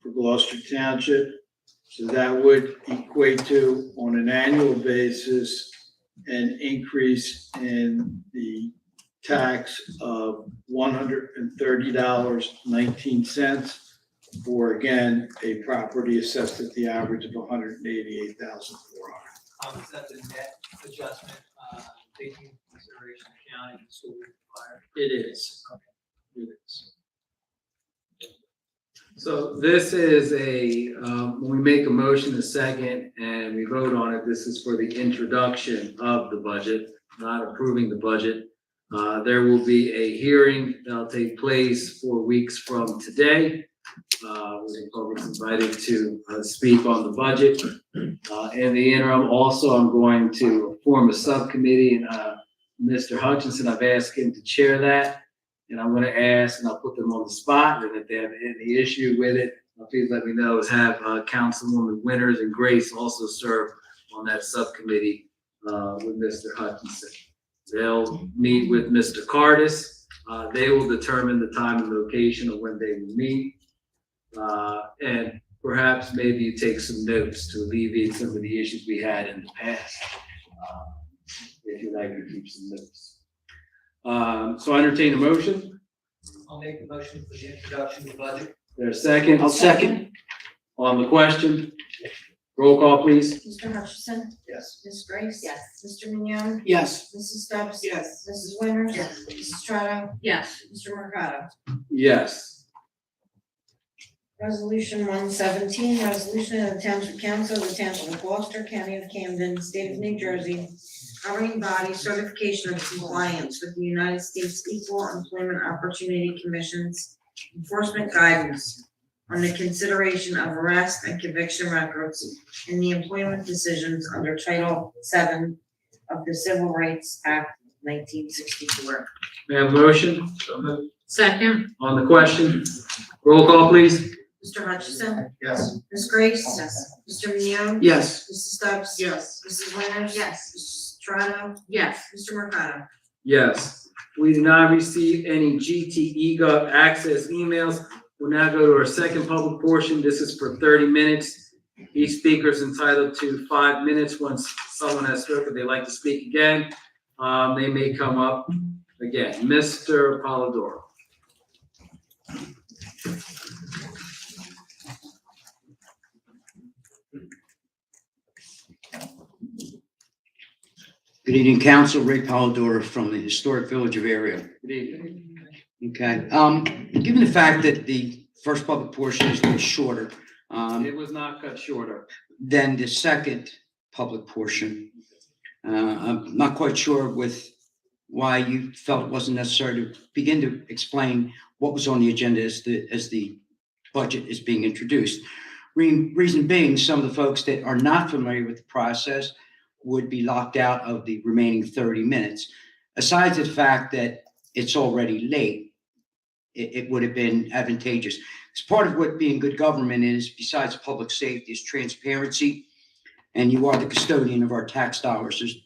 for Gloucester Township. So that would equate to, on an annual basis, an increase in the tax of $130.19 for, again, a property assessed at the average of $188,400. Is that the net adjustment, taking into consideration the county and school and fire? It is. It is. So this is when we make a motion a second and we vote on it, this is for the introduction of the budget, not approving the budget. There will be a hearing that'll take place 4 weeks from today. The public's invited to speak on the budget. In the interim, also, I'm going to form a subcommittee, and Mr. Hutchinson, I've asked him to chair that. And I'm gonna ask, and I'll put them on the spot, and if they have any issue with it, please let me know, is have Councilwoman Winters and Grace also serve on that subcommittee with Mr. Hutchinson. They'll meet with Mr. Cardis. They will determine the time and location of when they will meet. And perhaps maybe you take some notes to alleviate some of the issues we had in the past. If you'd like to keep some notes. So I entertain a motion. I'll make the motion for the introduction of the budget. There's a second. I'll second. On the question. Roll call, please. Mr. Hutchison? Yes. Ms. Grace? Yes. Mr. Mignon? Yes. Mrs. Stubbs? Yes. Mrs. Winters? Yes. Mrs. Strato? Yes. Mr. Mercado? Yes. Resolution 117, resolution of the Township Council of the Township of Gloucester, County of Camden, State of New Jersey, governing body certification of compliance with the United States Equal Employment Opportunity Commission's enforcement guidance on the consideration of arrest and conviction records in the employment decisions under Title VII of the Civil Rights Act 1964. May I have a motion? Second. On the question. Roll call, please. Mr. Hutchison? Yes. Ms. Grace? Yes. Mr. Mignon? Yes. Mrs. Stubbs? Yes. Mrs. Winters? Yes. Mrs. Strato? Yes. Mr. Mercado? Yes. We did not receive any GTE Gov access emails. We'll now go to our second public portion. This is for 30 minutes. Each speaker is entitled to 5 minutes. Once someone has spoken, they'd like to speak again, they may come up again. Mr. Polidoro. Good evening, Council. Ray Polidoro from the Historic Village of Ariel. Good evening. Okay, given the fact that the first public portion is a little shorter It was not cut shorter. than the second public portion, I'm not quite sure with why you felt it wasn't necessary to begin to explain what was on the agenda as the budget is being introduced. Reason being, some of the folks that are not familiar with the process would be locked out of the remaining 30 minutes. Aside the fact that it's already late, it would have been advantageous. It's part of what being good government is, besides public safety, is transparency. And you are the custodian of our tax dollars. There's,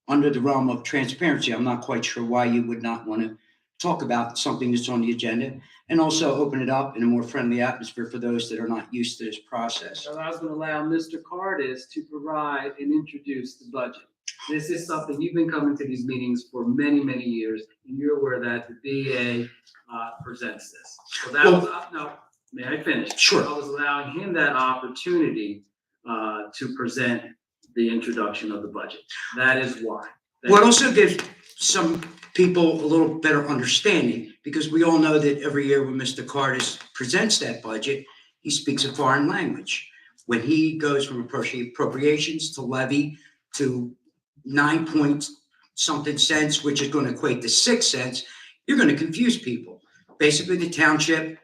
under the realm of transparency, I'm not quite sure why you would not want to talk about something that's on the agenda, and also open it up in a more friendly atmosphere for those that are not used to this process. So I was going to allow Mr. Cardis to provide and introduce the budget. This is something, you've been coming to these meetings for many, many years, and you're aware that the BA presents this. So that was, no, may I finish? Sure. I was allowing him that opportunity to present the introduction of the budget. That is why. Well, it also gives some people a little better understanding, because we all know that every year when Mr. Cardis presents that budget, he speaks a foreign language. When he goes from appropriations to levy to 9 point something cents, which is going to equate to 6 cents, you're going to confuse people. Basically, the township,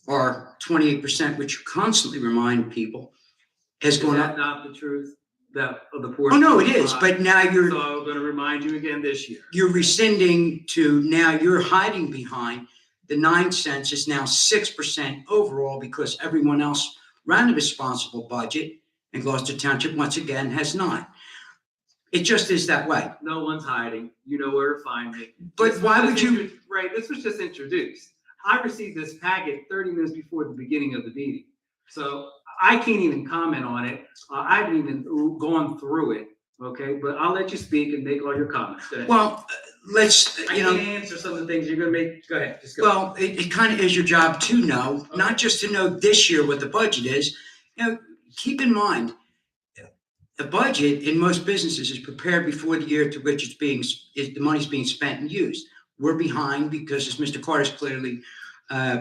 or 28%, which you constantly remind people, has Is gone that up. not the truth? That of the Oh, portion? no, it is, but now So I'm going to remind you again this year. you're rescinding to, now you're hiding behind the 9 cents is now 6% overall, because everyone else ran a responsible budget, and Gloucester Township once again has not. It just is that way. No one's hiding. You know where to find me. But This why was would just you- Right, this was just introduced. I received this packet 30 minutes before the beginning of the meeting. So I can't even comment on it. I haven't even gone through it, okay? But I'll let you speak and make all your comments. Go ahead. Well, let's, I you can't know, answer some of the things you're gonna make. Go ahead, just go. well, it kind of is your job to know, not just to know this year what the budget is. You know, keep in mind, the budget in most businesses is prepared before the year to which the money's being spent and used. We're behind because, as Mr. Cardis clearly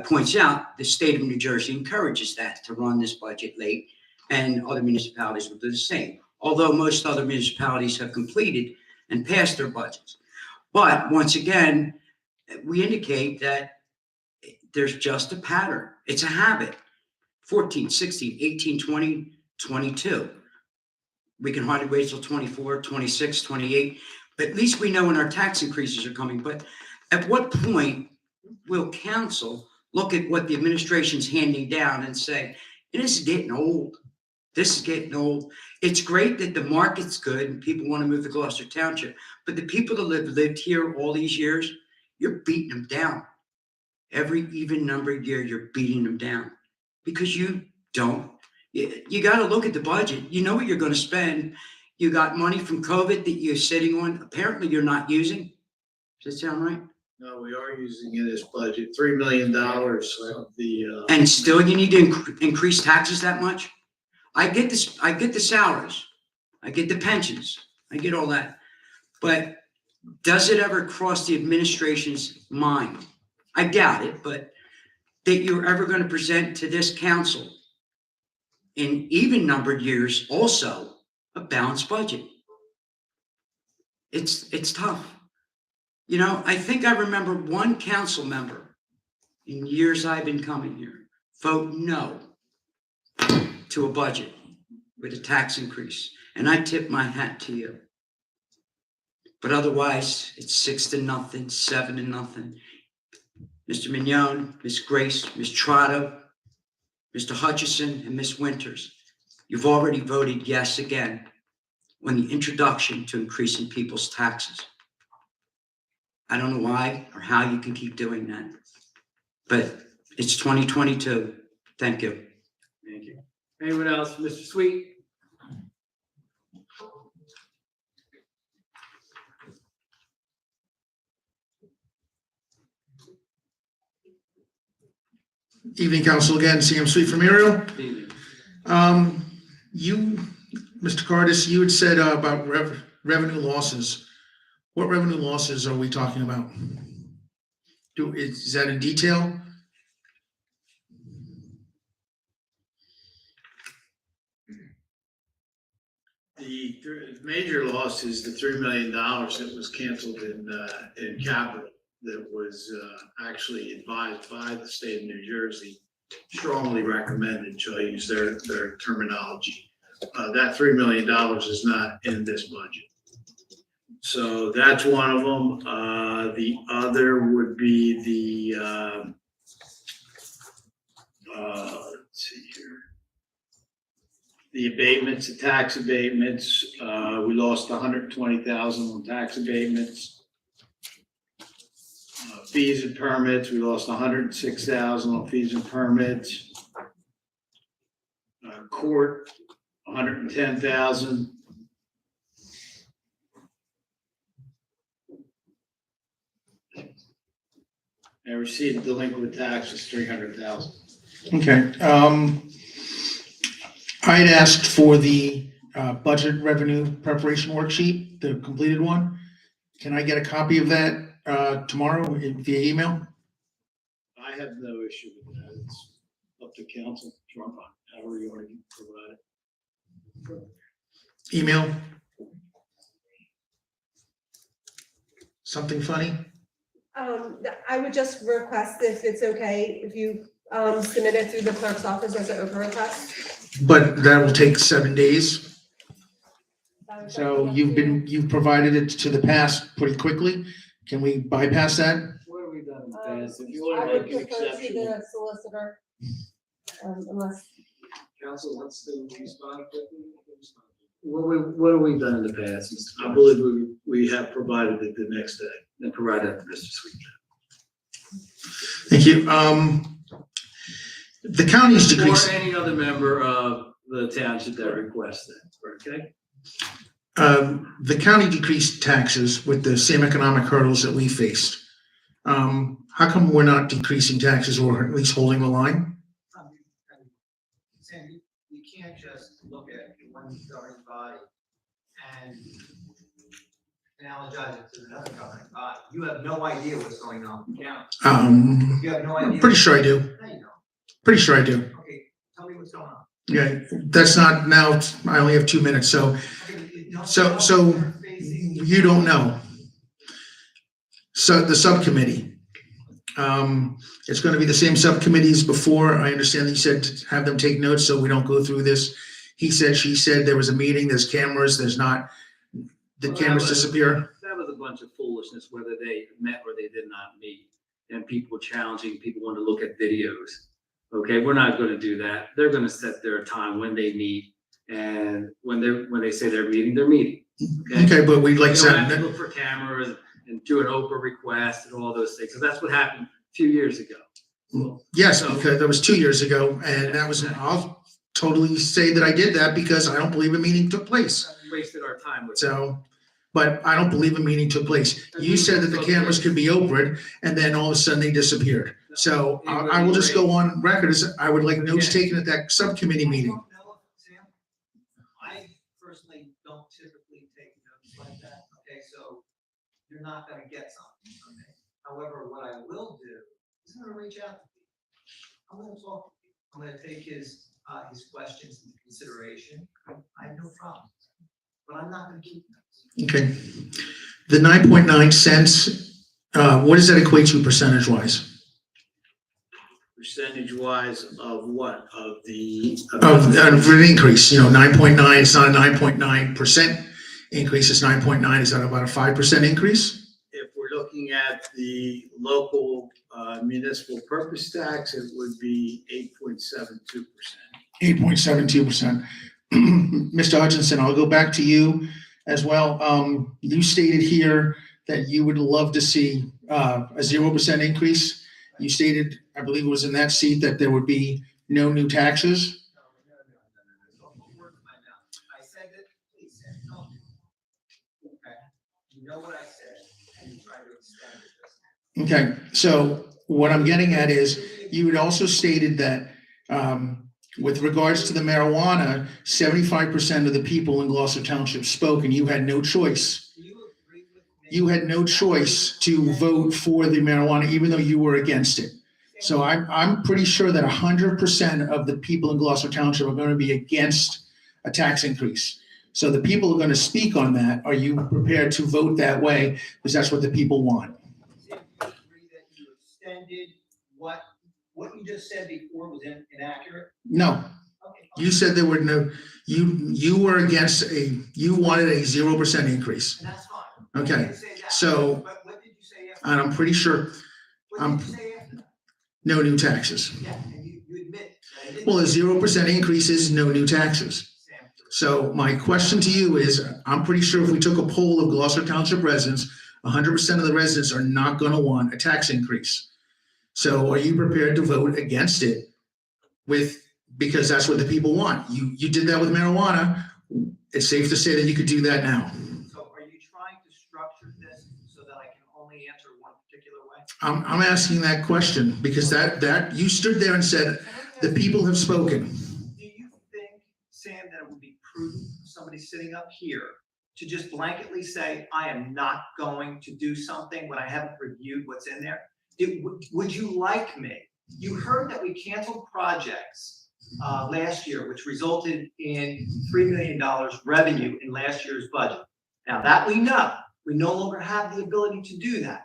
points out, the state of New Jersey encourages that, to run this budget late, and other municipalities will do the same. Although most other municipalities have completed and passed their budgets. But once again, we indicate that there's just a pattern. It's a habit. 14, 16, 18, 20, 22. We can hardly wait till 24, 26, 28. But at least we know when our tax increases are coming. But at what point will council look at what the administration's handing down and say, this is getting old. This is getting old. It's great that the market's good and people want to move to Gloucester Township, but the people that lived here all these years, you're beating them down. Every even numbered year, you're beating them down because you don't. You got to look at the budget. You know what you're going to spend. You got money from COVID that you're sitting on. Apparently, you're not using. Does that sound right? No, we are using in this budget, $3 million of the, And still, you need to increase taxes that much? I get this. I get the salaries. I get the pensions. I get all that. But does it ever cross the administration's mind? I doubt it, but that you're ever going to present to this council in even numbered years also a balanced budget. It's tough. You know, I think I remember one council member in years I've been coming here vote no to a budget with a tax increase. And I tip my hat to you. But otherwise, it's 6-0, 7-0. Mr. Mignon, Ms. Grace, Ms. Trotto, Mr. Hutchison, and Ms. Winters, you've already voted yes again on the introduction to increasing people's taxes. I don't know why or how you can keep doing that, but it's 2022. Thank you. Thank you. Anyone else? Mr. Sweet? Evening, Council, again, CM Sweet from Ariel. Evening. You, Mr. Cardis, you had said about revenue losses. What revenue losses are we talking about? Is that in detail? the major loss is the $3 million that was canceled in capital that was actually advised by the state of New Jersey, strongly recommended, shall I use their terminology. that $3 million is not in this budget. So that's one of them. The other would be let's see here. The abatements, the tax abatements, we lost 120,000 on tax abatements. Fees and permits, we lost 106,000 on fees and permits. Court, 110,000. And receipt of delinquent tax is 300,000. Okay, I had asked for the budget revenue preparation worksheet, the completed one. Can I get a copy of that tomorrow via email? I have no issue with that. It's up to council, however you want to provide it. Email? Something funny? I would just request, if it's okay, if you submit it through the clerk's office as an open request. But that will take 7 days. That would So definitely help you. you've provided it to the past pretty quickly. Can we bypass that? What have we done in the past? If you I want to would make an prefer to see exception, the solicitor, unless, council wants to respond quickly. What have we done in the past? Mr. I believe we have provided it the next day. And provide that to Mr. Sweet. Thank you. The county's decrease. Or any other member of the township that requests that, okay? The county decreased taxes with the same economic hurdles that we faced. How come we're not decreasing taxes or at least holding the line? Sam, you can't just look at one governing body and analogize it to another governing body. You have no idea what's going on in the county. You have no idea. Pretty sure I do. No, you don't. Pretty sure I do. Okay, tell me what's going on. Yeah, that's not now, I only have 2 minutes, so you don't know. So the subcommittee, it's gonna be the same subcommittees before. I understand that you said to have them take notes so we don't go through this. He said, she said, there was a meeting, there's cameras, there's not, did cameras disappear? That was a bunch of foolishness, whether they met or they did not meet. And people challenging, people want to look at videos. Okay, we're not gonna do that. They're gonna set their time when they meet. And when they say they're meeting, they're meeting. Okay, but we'd like You don't have to to, look for cameras and do an Oprah request and all those things. So that's what happened a few years ago. yes, because that was 2 years ago, and that was, I'll totally say that I did that because I don't believe a meeting took place. Wasted our time with it. So, but I don't believe a meeting took place. You said that the cameras could be Oprah'd, and then all of a sudden they disappeared. So I will just go on record as I would like notes taken at that subcommittee meeting. I don't know, Sam. I personally don't typically take notes like that, okay, so you're not gonna get something from me. However, what I will do is I'm gonna reach out to people. I'm gonna talk to people. I'm gonna take his questions into consideration. I have no problem. But I'm not gonna keep notes. Okay. The 9.9 cents, what does that equate to percentage-wise? Percentage-wise of what? Of the. Of an increase, 9.9, it's not a 9.9% increase, it's 9.9, is that about a 5% increase? If we're looking at the local municipal purpose tax, it would be 8.72%. 8.72%. Mr. Hutchinson, I'll go back to you as well. You stated here that you would love to see a 0% increase. You stated, I believe it was in that seat, that there would be no new taxes. No. I said that, please, Sam, no. Okay, you know what I said, and you try to extend it. Okay, so what I'm getting at is, you had also stated that with regards to the marijuana, 75% of the people in Gloucester Township spoke, and you had no choice. Do you agree with me? You had no choice to vote for the marijuana, even though you were against it. So I'm pretty sure that 100% of the people in Gloucester Township are going to be against a tax increase. So the people are going to speak on that. Are you prepared to vote that way? Because that's what the people want. Sam, do you agree that you extended what you just said before was inaccurate? No, Okay, You said there were no, you were against you wanted a 0% increase. And that's fine. Okay, I didn't say that. so- But what did you say after? And I'm pretty sure What did you say after that? no new taxes. Yeah, and you admit that I didn't. Well, a say- 0% increase is no new taxes. Sam, So my question to you is, I'm pretty sure if we took a poll of Gloucester Township residents, 100% of the residents are not going to want a tax increase. So are you prepared to vote against it because that's what the people want? You did that with marijuana. It's safe to say that you could do that now. So are you trying to structure this so that I can only answer one particular way? I'm asking that question because that you stood there and said, the people have spoken. Do you think, Sam, that it would be prudent for somebody sitting up here to just blanketly say, I am not going to do something when I haven't reviewed what's in there? Would you like me? You heard that we canceled projects last year, which resulted in $3 million revenue in last year's budget. Now that we know, we no longer have the ability to do that.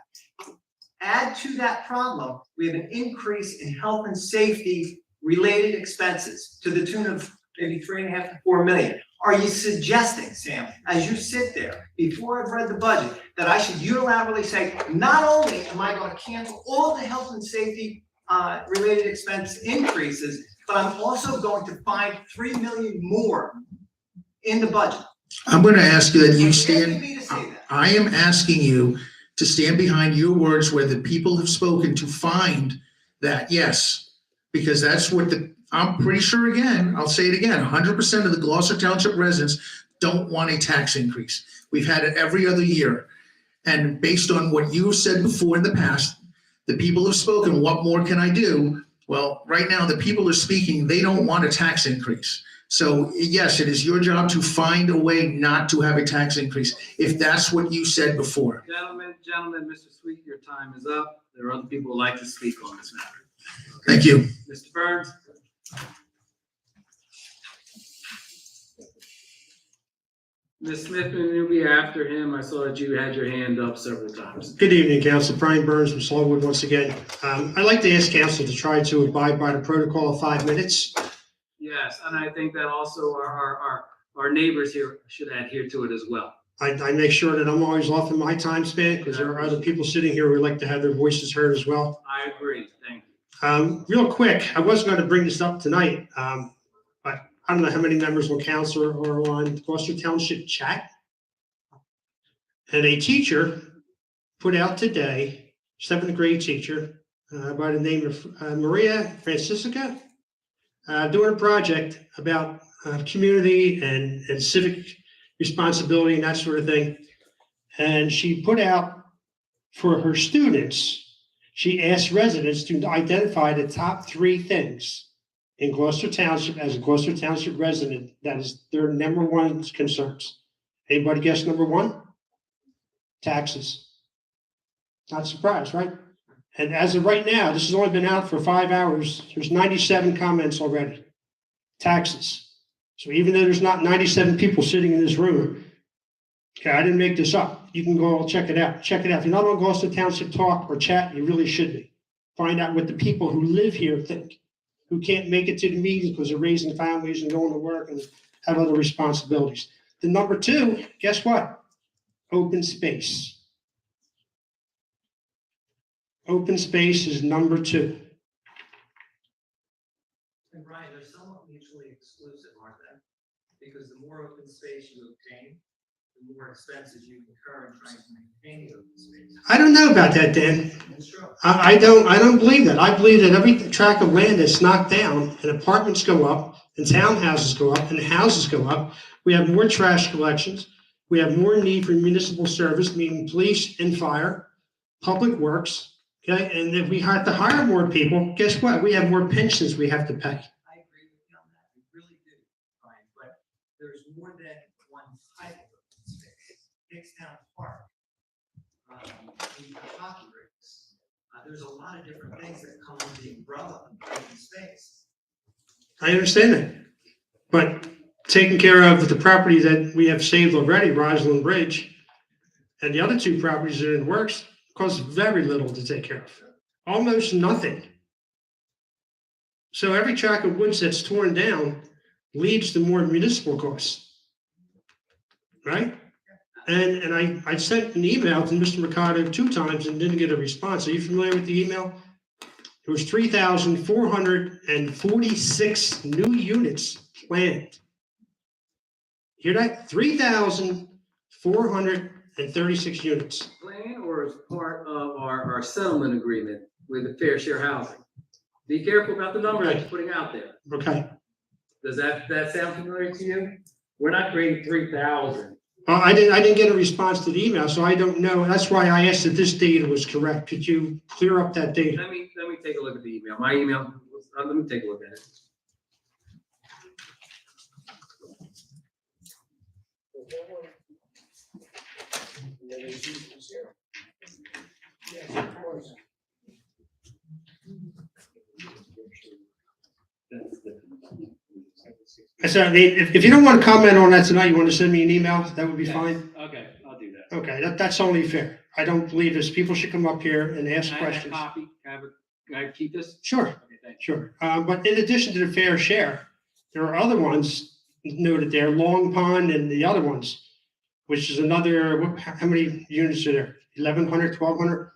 Add to that problem, we have an increase in health and safety related expenses to the tune of maybe 3.5 to 4 million. Are you suggesting, Sam, as you sit there, before I've read the budget, that I should unilaterally say, not only am I going to cancel all the health and safety related expense increases, but I'm also going to find 3 million more in the budget? I'm going to ask you that you Are you stand. asking me to say that? I am asking you to stand behind your words where the people have spoken to find that, yes, because that's what I'm pretty sure, again, I'll say it again, 100% of the Gloucester Township residents don't want a tax increase. We've had it every other year. And based on what you have said before in the past, the people have spoken, what more can I do? Well, right now, the people are speaking, they don't want a tax increase. So yes, it is your job to find a way not to have a tax increase, if that's what you said before. Gentlemen, Mr. Sweet, your time is up. There are other people who like to speak on this matter. Thank you. Mr. Burns? Ms. Smith, you'll be after him. I saw that you had your hand up several times. Good evening, Council. Brian Burns from Smallwood once again. I'd like to ask Council to try to abide by the protocol of 5 minutes. Yes, and I think that also our neighbors here should adhere to it as well. I make sure that I'm always off in my time span because there are other people sitting here who would like to have their voices heard as well. I agree. Thank you. Real quick, I was going to bring this up tonight, but I don't know how many members on council are on Gloucester Township chat. And a teacher put out today, 7th grade teacher by the name of Maria Francisca, doing a project about community and civic responsibility and that sort of thing. And she put out for her students, she asked residents to identify the top 3 things in Gloucester Township as a Gloucester Township resident that is their number 1 concerns. Anybody guess number 1? Taxes. Not surprised, right? And as of right now, this has only been out for 5 hours. There's 97 comments already. Taxes. So even though there's not 97 people sitting in this room, okay, I didn't make this up. You can go check it out. Check it out. If you're not on Gloucester Township Talk or chat, you really should be. Find out what the people who live here think, who can't make it to the meetings because they're raising families and going to work and have other responsibilities. The number 2, guess what? Open space. Open space is number 2. And Brian, they're somewhat mutually exclusive, aren't they? Because the more open space you obtain, the more expenses you incur in trying to maintain the open space. I don't know about that, Dan. That's true. I don't believe that. I believe that every tract of land that's knocked down and apartments go up and townhouses go up and houses go up, we have more trash collections. We have more need for municipal service, meaning police and fire, public works. Okay, and if we have to hire more people, guess what? We have more pensions we have to pay. I agree with you on that. We really do, Brian, but there's more than one type of open space. Hickstown Park, the hockey rinks. There's a lot of different things that come under the umbrella of open space. I understand that. But taking care of the property that we have saved already, Roslyn Bridge, and the other 2 properties that are in the works, costs very little to take care of. Almost nothing. So every tract of woods that's torn down, leads to more municipal costs. Right? And I sent an email to Mr. Mercado 2 times and didn't get a response. Are you familiar with the email? There was 3,446 new units planned. Hear that? 3,436 units. Plan or as part of our settlement agreement with the fair share housing? Be careful about the number that you're putting out there. Okay. Does that sound familiar to you? We're not creating 3,000. I didn't get a response to the email, so I don't know. That's why I asked if this data was correct. Could you clear up that data? Let me take a look at the email. My email, let me take a look at it. I said, if you don't want to comment on that tonight, you want to send me an email, that would be fine. Okay, I'll do that. Okay, that's only fair. I don't believe this. People should come up here and ask Can I have a questions. copy? Can I keep this? Sure, Okay, thank you. sure. But in addition to the fair share, there are other ones noted there, Long Pond and the other ones, which is another, how many units are there? 1,100, 1,200?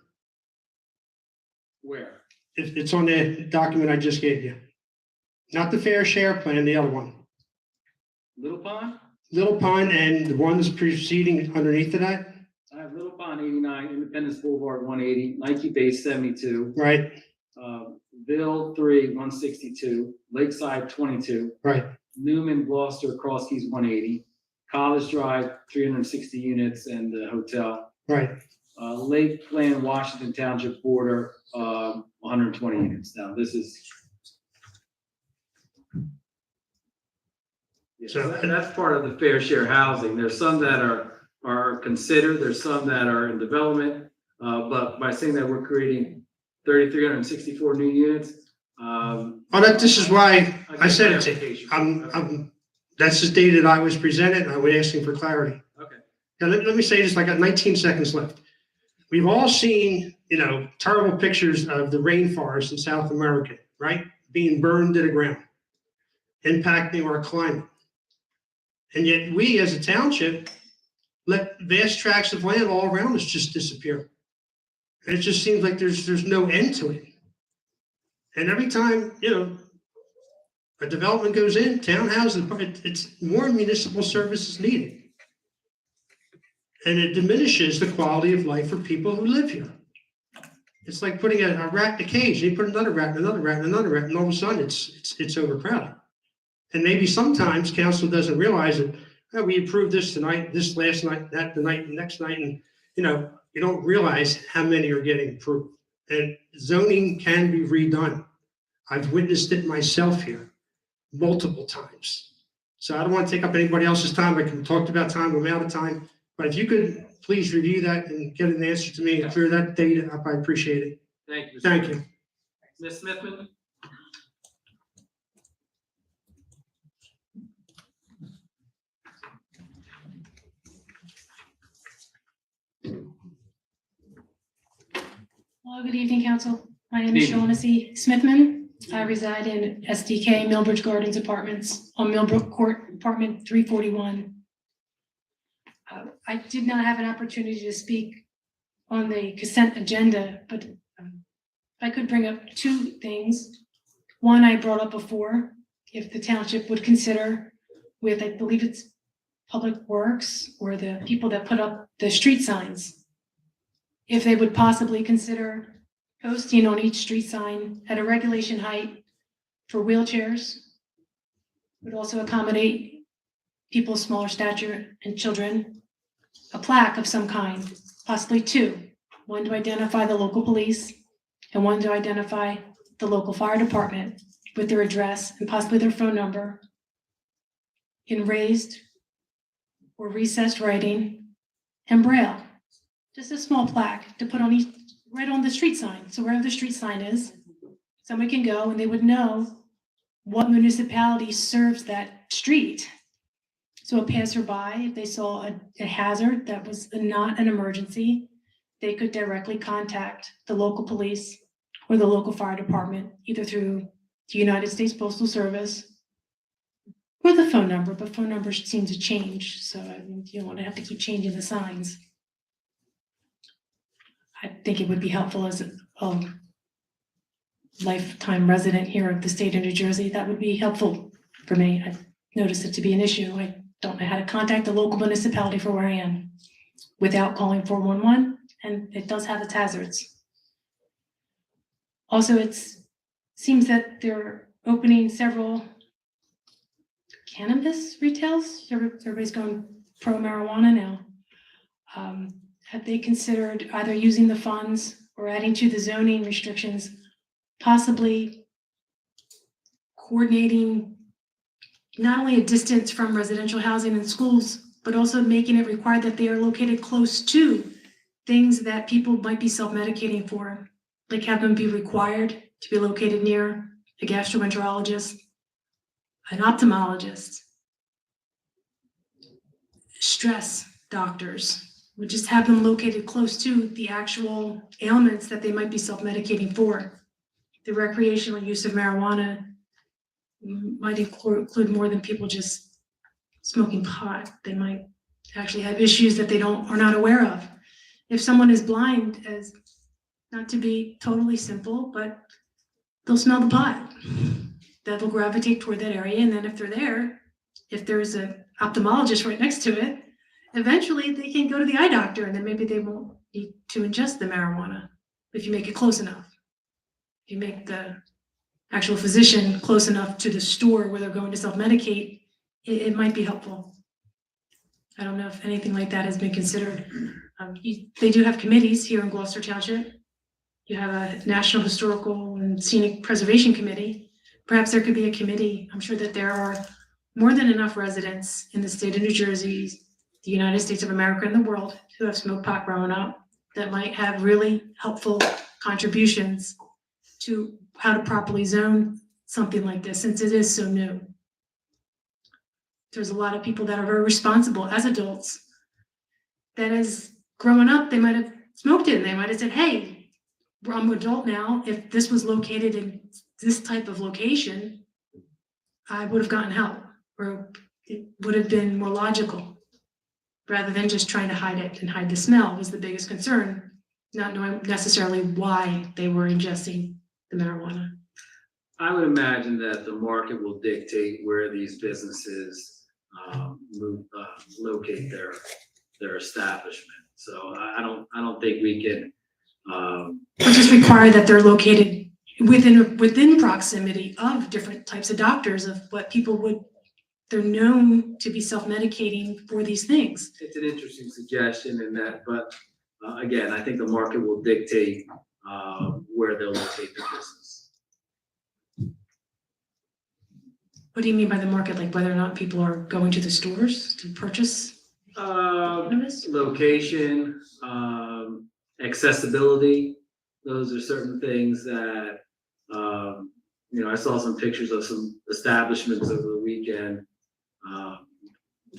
Where? It's on the document I just gave you. Not the fair share plan, the other one. Little Pond? Little Pond and the ones preceding underneath of that, I have Little Pond 89, Independence Boulevard 180, Nike Base 72, right? Ville 3 162, Lakeside 22, Right. Newman Gloucester Cross Keys 180, College Drive 360 units and the hotel, Right. Lakeland Washington Township border 120 units. Now this is. Yes, So- that's part of the fair share housing. There's some that are considered, there's some that are in development. But by saying that we're creating 3,364 new units. This is why I get said it to you. clarification. That's the data that I was presented, and I was asking for clarity. Okay. Now, let me say this, I got 19 seconds left. We've all seen, terrible pictures of the rainforest in South America, right? Being burned to the ground, impacting our climate. And yet we, as a township, let vast tracts of land all around us just disappear. And it just seems like there's no end to it. And every time, a development goes in, townhouses, it's more municipal services needed. And it diminishes the quality of life for people who live here. It's like putting a rat in a cage, and you put another rat, and another rat, and another rat, and all of a sudden it's overcrowded. And maybe sometimes council doesn't realize that we approved this tonight, this last night, that the night, next night, and you don't realize how many are getting approved. And zoning can be redone. I've witnessed it myself here multiple times. So I don't want to take up anybody else's time. I can talk about time, I'm out of time. But if you could please review that and get an answer to me and clear that data up, I appreciate it. Thank you. Mr. Thank Smith. you. Ms. Smithman? Hello, good evening, council. My name is Good evening. Shaughnessy Smithman. I reside in SDK Millbridge Gardens Apartments on Millbrook Court, apartment 341. I did not have an opportunity to speak on the consent agenda, but if I could bring up two things. One, I brought up before, if the township would consider with, I believe it's Public Works or the people that put up the street signs, if they would possibly consider posting on each street sign at a regulation height for wheelchairs, would also accommodate people of smaller stature and children, a plaque of some kind, possibly two, one to identify the local police and one to identify the local fire department with their address and possibly their phone number in raised or recessed writing and braille. Just a small plaque to put on each, right on the street sign. So wherever the street sign is, someone can go and they would know what municipality serves that street. So a passerby, if they saw a hazard that was not an emergency, they could directly contact the local police or the local fire department, either through the United States Postal Service Or the phone number, but phone numbers seem to change, so I mean, you don't want to have to keep changing the signs. I think it would be helpful as a lifetime resident here of the state of New Jersey. That would be helpful for me. I've noticed it to be an issue. I don't know how to contact the local municipality for where I am without calling 411, and it does have its hazards. Also, it seems that they're opening several cannabis retails. Everybody's going pro marijuana now. Have they considered either using the funds or adding to the zoning restrictions, possibly coordinating not only a distance from residential housing and schools, but also making it required that they are located close to things that people might be self-medicating for, like have them be required to be located near a gastroenterologist, an ophthalmologist, stress doctors. We just have them located close to the actual ailments that they might be self-medicating for. The recreational use of marijuana might include more than people just smoking pot. They might actually have issues that they are not aware of. If someone is blind, as not to be totally simple, but they'll smell the pot. That'll gravitate toward that area, and then if they're there, if there's an ophthalmologist right next to it, eventually they can go to the eye doctor, and then maybe they won't need to ingest the marijuana if you make it close enough. If you make the actual physician close enough to the store where they're going to self-medicate, it might be helpful. I don't know if anything like that has been considered. They do have committees here in Gloucester Township. You have a National Historical and Scenic Preservation Committee. Perhaps there could be a committee. I'm sure that there are more than enough residents in the state of New Jersey, the United States of America, and the world who have smoked pot growing up that might have really helpful contributions to how to properly zone something like this, since it is so new. There's a lot of people that are very responsible as adults that as growing up, they might have smoked it and they might have said, hey, I'm an adult now. If this was located in this type of location, I would have gotten help, or it would have been more logical rather than just trying to hide it and hide the smell was the biggest concern, not knowing necessarily why they were ingesting the marijuana. I would imagine that the market will dictate where these businesses locate their establishment. So I don't think we can. Or just require that they're located within proximity of different types of doctors, of what people they're known to be self-medicating for these things. It's an interesting suggestion in that, but again, I think the market will dictate where they'll locate their business. What do you mean by the market? Like whether or not people are going to the stores to purchase cannabis? Location, accessibility. Those are certain things that, I saw some pictures of some establishments over the weekend,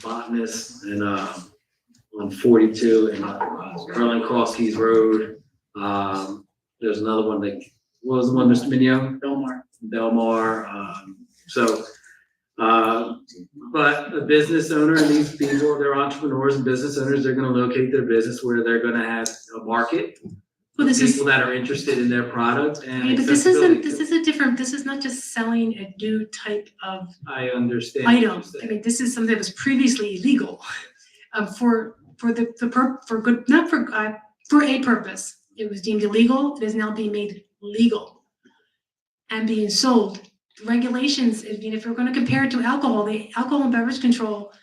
Botanist and on 42 and Berlin Cross Keys Road. There's another one that, what was the one, Mr. Mignon? Belmar. But a business owner, and these people, they're entrepreneurs and business owners, they're gonna locate their business where they're gonna have a market. Well, People that are interested in their product and Yeah, but this is not just selling a new type of I understand. item. I mean, this is something that was previously illegal, for a purpose. It was deemed illegal, it is now being made legal and being sold. Regulations, I mean, if we're gonna compare it to alcohol, the alcohol and beverage control,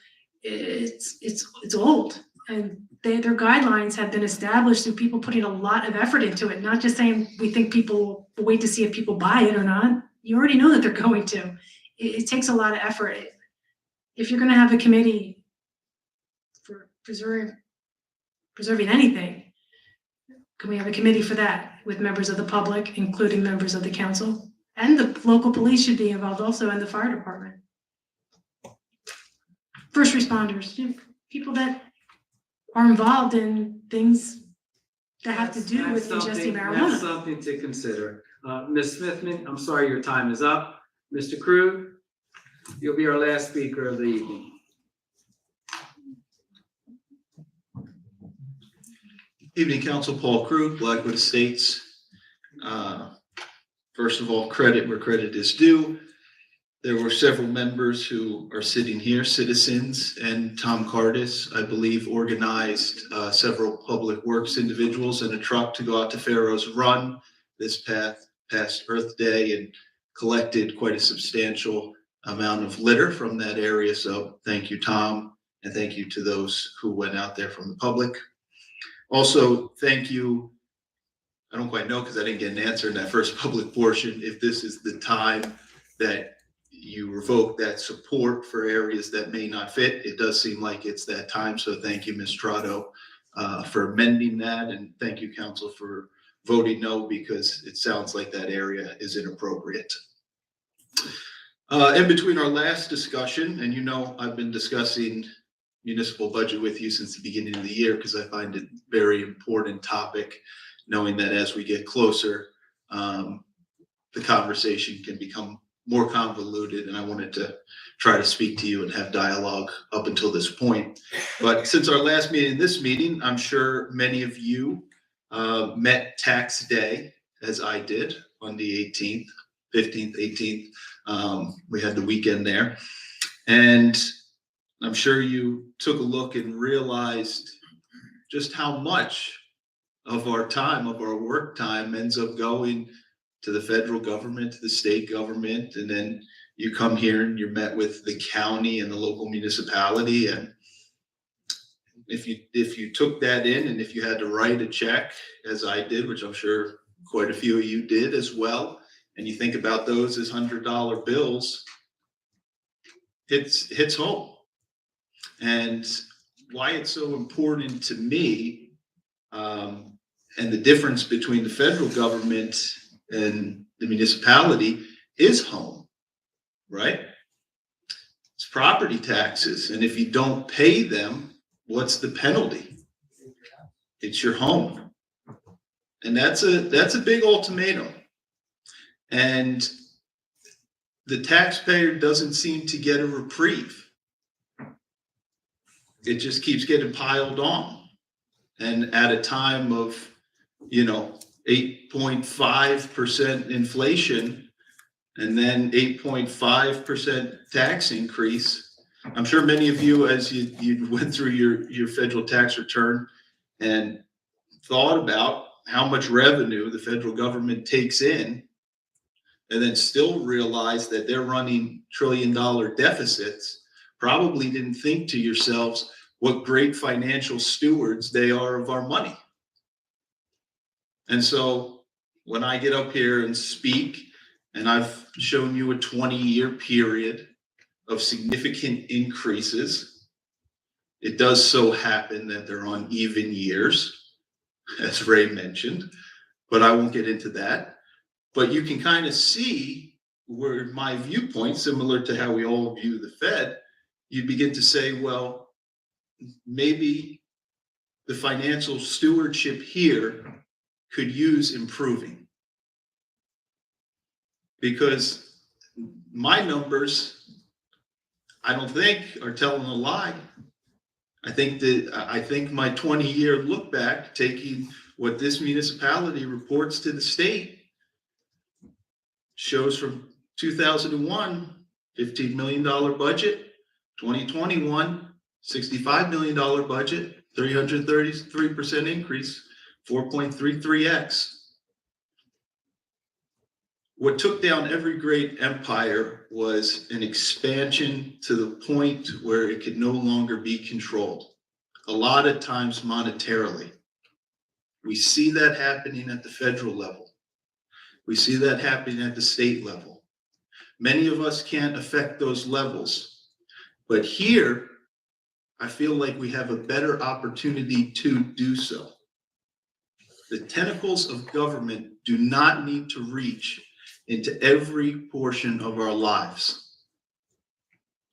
it's old. And their guidelines have been established through people putting a lot of effort into it, not just saying we think people will wait to see if people buy it or not. You already know that they're going to. It takes a lot of effort. If you're gonna have a committee for preserving anything, can we have a committee for that with members of the public, including members of the council? And the local police should be involved also, and the fire department. First responders, people that are involved in things that have to do with ingesting marijuana. That's something to consider. Ms. Smithman, I'm sorry, your time is up. Mr. Krug? You'll be our last speaker of the evening. Evening, Council. Paul Krug, Blackwood Estates. First of all, credit where credit is due. There were several members who are sitting here, citizens, and Tom Cardis, I believe, organized several public works individuals in a truck to go out to Pharaoh's Run this past Earth Day and collected quite a substantial amount of litter from that area. So thank you, Tom, and thank you to those who went out there from the public. Also, thank you. I don't quite know because I didn't get an answer in that first public portion. If this is the time that you revoke that support for areas that may not fit, it does seem like it's that time. So thank you, Ms. Trotto, for amending that. And thank you, Council, for voting no, because it sounds like that area is inappropriate. In between our last discussion, and you know I've been discussing municipal budget with you since the beginning of the year because I find it a very important topic, knowing that as we get closer, the conversation can become more convoluted, and I wanted to try to speak to you and have dialogue up until this point. But since our last meeting, this meeting, I'm sure many of you met tax day, as I did, on the 18th, 15th, 18th. We had the weekend there. And I'm sure you took a look and realized just how much of our time, of our work time, ends up going to the federal government, to the state government, and then you come here and you're met with the county and the local municipality. And if you took that in, and if you had to write a check, as I did, which I'm sure quite a few of you did as well, and you think about those as $100 bills, it hits home. And why it's so important to me, and the difference between the federal government and the municipality is home, right? It's property taxes. And if you don't pay them, what's the penalty? It's your home. And that's a big ultimatum. And the taxpayer doesn't seem to get a reprieve. It just keeps getting piled on. And at a time of, 8.5% inflation and then 8.5% tax increase, I'm sure many of you, as you went through your federal tax return and thought about how much revenue the federal government takes in, and then still realize that they're running trillion-dollar deficits, probably didn't think to yourselves what great financial stewards they are of our money. And so when I get up here and speak, and I've shown you a 20-year period of significant increases, it does so happen that they're on even years, as Ray mentioned, but I won't get into that. But you can kind of see where my viewpoint, similar to how we all view the Fed, you begin to say, well, maybe the financial stewardship here could use improving. Because my numbers, I don't think are telling a lie. I think my 20-year look back, taking what this municipality reports to the state, shows from 2001, $15 million budget, 2021, $65 million budget, 333% increase, 4.33x. What took down every great empire was an expansion to the point where it could no longer be controlled, a lot of times monetarily. We see that happening at the federal level. We see that happening at the state level. Many of us can't affect those levels, but here, I feel like we have a better opportunity to do so. The tentacles of government do not need to reach into every portion of our lives.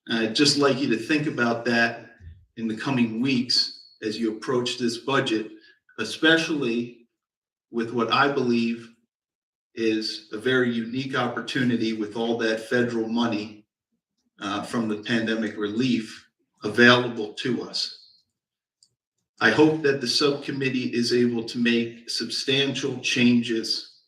And I'd just like you to think about that in the coming weeks as you approach this budget, especially with what I believe is a very unique opportunity with all that federal money from the pandemic relief available to us. I hope that the subcommittee is able to make substantial changes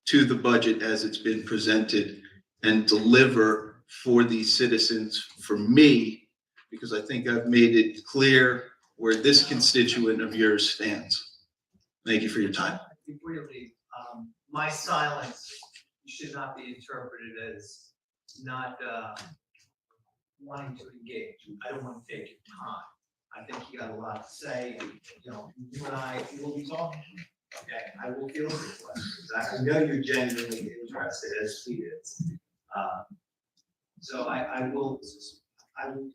to the budget as it's been presented and deliver for these citizens, for me, because I think I've made it clear where this constituent of yours stands. Thank you for your time. Before you leave, my silence should not be interpreted as not wanting to engage. I don't want to take your time. I think you got a lot to say. You know, you and I will be talking. Okay, I will field your questions. I know you're genuinely interested, as he is. So I will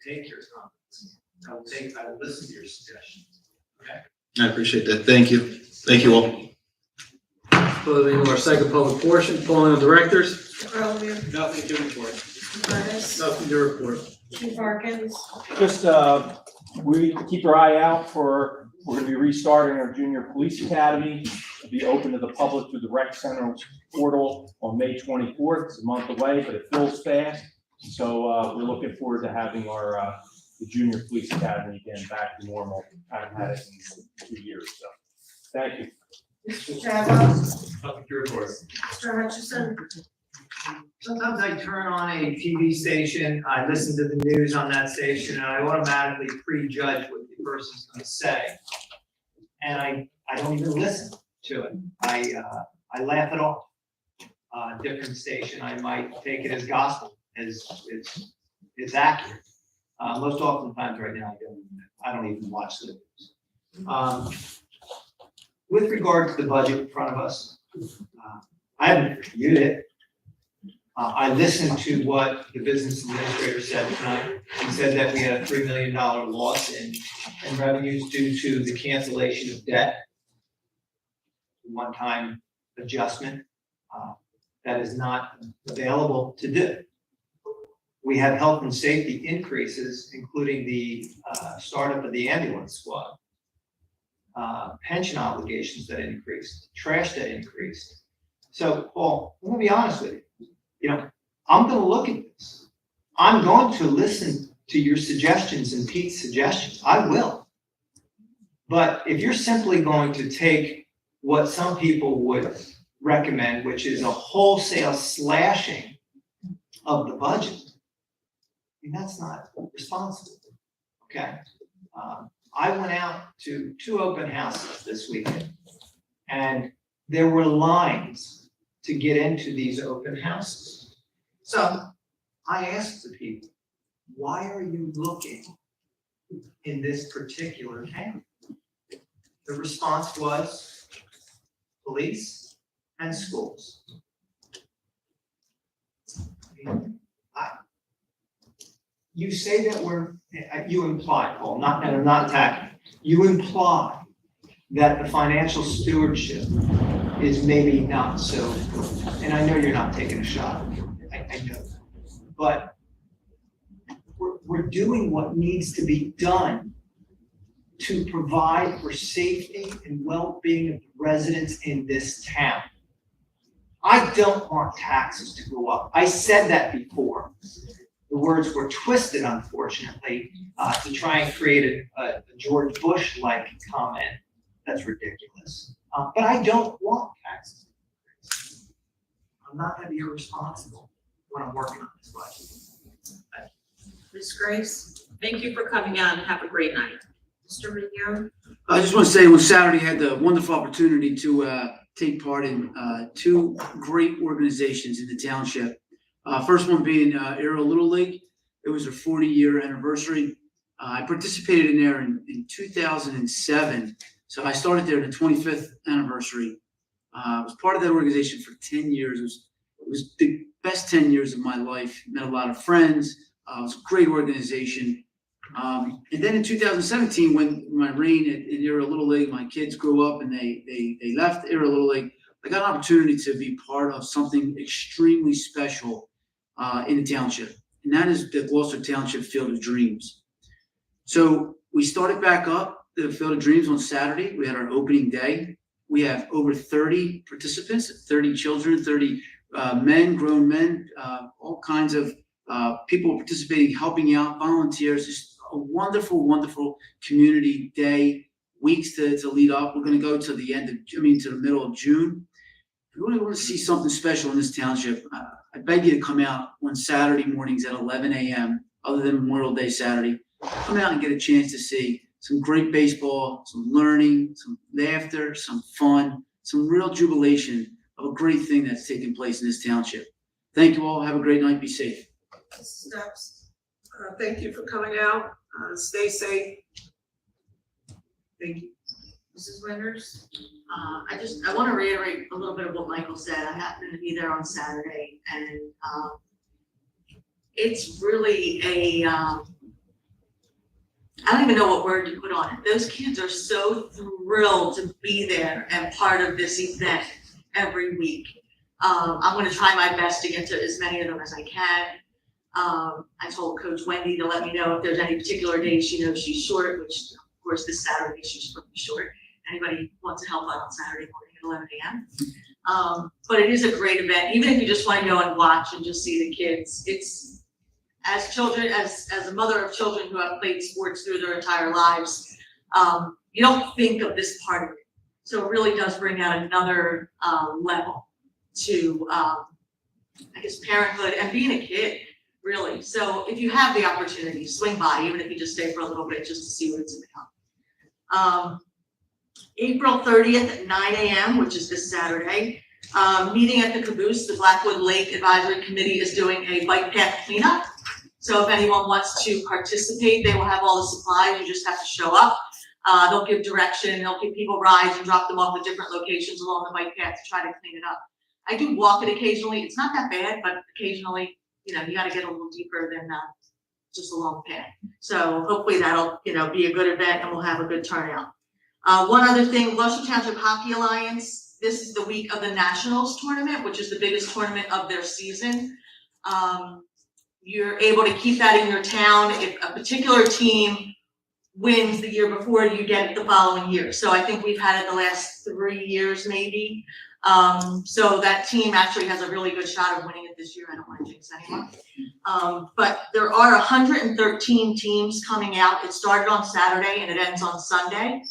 take your comments. I will listen to your suggestions. Okay. I appreciate that. Thank you. Thank you all. Closing of our second public portion, polling of directors. Mr. Earlier, Nothing to report. Mr. Curtis, Nothing to report. Chief Harkins. Just, we keep our eye out for, we're gonna be restarting our junior police academy. It'll be open to the public through the rec center portal on May 24th. It's a month away, but it fills fast. So, we're looking forward to having our, the junior police academy again back to normal. I haven't had it in 2 years, so, thank you. Mr. Chadwick, Nothing to report. Mr. Hutchison, Sometimes I turn on a TV station, I listen to the news on that station, and I automatically prejudge what the person's gonna say. And I don't even listen to it. I laugh it off. Different station, I might take it as gospel, as it's accurate. Most oftentimes right now, I don't even watch the news. With regard to the budget in front of us, I haven't reviewed it. I listened to what the business administrator said tonight. He said that we had a $3 million loss in revenues due to the cancellation of debt. One-time adjustment that is not available to do. We have health and safety increases, including the startup of the ambulance squad. Pension obligations that increased, trash that increased. So, Paul, I'm gonna be honest with you. You know, I'm gonna look at this. I'm going to listen to your suggestions and Pete's suggestions. I will. But if you're simply going to take what some people would recommend, which is a wholesale slashing of the budget, I mean, that's not responsible. Okay. I went out to 2 open houses this weekend, and there were lines to get into these open houses. So I asked the people, why are you looking in this particular town? The response was police and schools. You say that you imply, Paul, and I'm not attacking, you imply that the financial stewardship is maybe not so good. And I know you're not taking a shot. I know that. But we're doing what needs to be done to provide for safety and well-being of the residents in this town. I don't want taxes to go up. I said that before. The words were twisted, unfortunately, to try and create a George Bush-like comment. That's ridiculous. But I don't want taxes. I'm not gonna be irresponsible when I'm working on this budget. Ms. Grace, thank you for coming out and have a great night. Mr. Mignone? I just want to say on Saturday, I had the wonderful opportunity to take part in 2 great organizations in the township. First one being Aero Little League. It was their 40-year anniversary. I participated in there in 2007. So I started there the 25th anniversary. I was part of that organization for 10 years. It was the best 10 years of my life. Met a lot of friends. It was a great organization. And then in 2017, when my reign in Aero Little League, my kids grew up and they left Aero Little League, I got an opportunity to be part of something extremely special in the township. And that is the Gloucester Township Field of Dreams. So we started back up the Field of Dreams on Saturday. We had our opening day. We have over 30 participants, 30 children, 30 men, grown men, all kinds of people participating, helping out, volunteers, just a wonderful, wonderful community day, weeks to lead up. We're gonna go to the to the middle of June. If you really want to see something special in this township, I beg you to come out on Saturday mornings at 11 a.m., other than Memorial Day Saturday. Come out and get a chance to see some great baseball, some learning, some laughter, some fun, some real jubilation of a great thing that's taking place in this township. Thank you all. Have a great night. Be safe. Steps. Thank you for coming out. Stay safe. Thank you. Mrs. Winters? I want to reiterate a little bit of what Michael said. I happened to be there on Saturday, and it's really I don't even know what word to put on it. Those kids are so thrilled to be there and part of this event every week. I'm going to try my best to get to as many of them as I can. I told Coach Wendy to let me know if there's any particular days she knows she's short, which of course this Saturday she's probably short. Anybody wants to help out on Saturday morning at 11 a.m. But it is a great event, even if you just want to go and watch and just see the kids. It's as children, as a mother of children who have played sports through their entire lives, you don't think of this part of it. So it really does bring out another level to, I guess, parenthood and being a kid, really. So if you have the opportunity, swing by, even if you just stay for a little bit just to see what it's about. April 30th at 9 a.m., which is this Saturday, meeting at the Caboose, the Blackwood Lake Advisory Committee is doing a bike path cleanup. So if anyone wants to participate, they will have all the supplies. You just have to show up. They'll give direction. They'll give people rides and drop them off at different locations along the bike path to try to clean it up. I do walk it occasionally. It's not that bad, but occasionally, you got to get a little deeper than just along the path. So hopefully that'll, be a good event and we'll have a good turnout. One other thing, Gloucester Township Hockey Alliance. This is the week of the Nationals tournament, which is the biggest tournament of their season. You're able to keep that in your town. If a particular team wins the year before, you get it the following year. So I think we've had it the last 3 years, maybe. So that team actually has a really good shot of winning it this year. I don't want to jinx anyone. But there are 113 teams coming out. It started on Saturday and it ends on Sunday.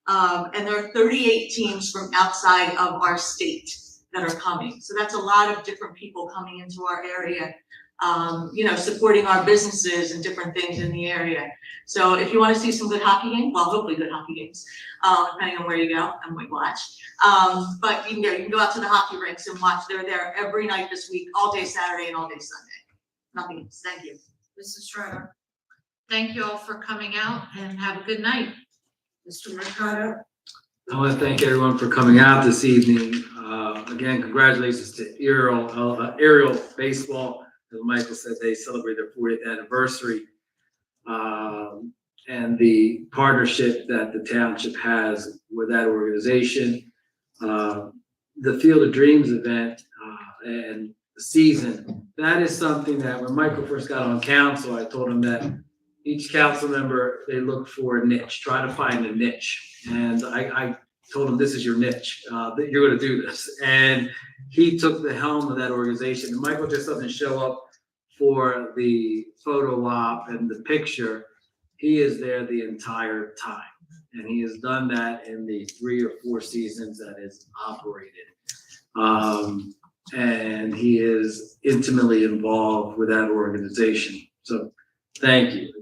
And there are 38 teams from outside of our state that are coming. So that's a lot of different people coming into our area, supporting our businesses and different things in the area. So if you want to see some good hockey games, well, hopefully good hockey games, depending on where you go and what you watch. But you can go out to the hockey rinks and watch. They're there every night this week, all day Saturday and all day Sunday. Nothing else. Thank you. Mrs. Schreiber? Thank you all for coming out and have a good night. Mr. Mercado? I want to thank everyone for coming out this evening. Again, congratulations to Aerial Baseball. As Michael said, they celebrate their 40th anniversary. And the partnership that the township has with that organization. The Field of Dreams event and the season, that is something that when Michael first got on council, I told him that each council member, they look for a niche, try to find a niche. And I told him, this is your niche, that you're going to do this. And he took the helm of that organization. And Michael just doesn't show up for the photo op and the picture. He is there the entire time. And he has done that in the 3 or 4 seasons that it's operated. And he is intimately involved with that organization. So thank you.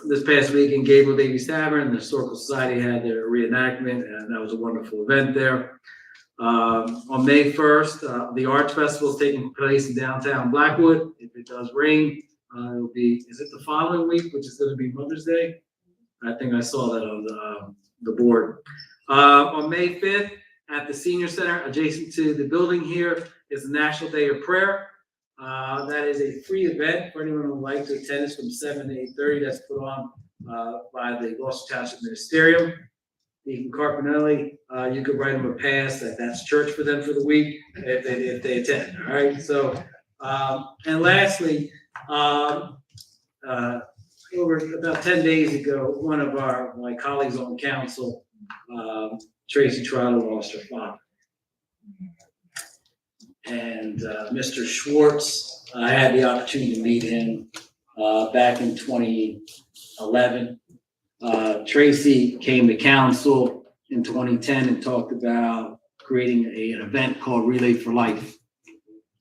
This past week in Gable Davies Tavern, the Historical Society had their reenactment, and that was a wonderful event there. On May 1st, the Arts Festival is taking place in downtown Blackwood. If it does rain, it'll be, is it the following week, which is going to be Mother's Day? I think I saw that on the board. On May 5th, at the Senior Center, adjacent to the building here, is the National Day of Prayer. That is a free event for anyone who would like to attend. It's from 7 to 8:30. That's put on by the Gloucester Township Ministerium. Deacon Carpinelli, you could write them a pass that's church for them for the week if they attend. All right. So, and lastly, over about 10 days ago, one of my colleagues on council, Tracy Trotter, lost her father. And Mr. Schwartz, I had the opportunity to meet him back in 2011. Tracy came to council in 2010 and talked about creating an event called Relay for Life,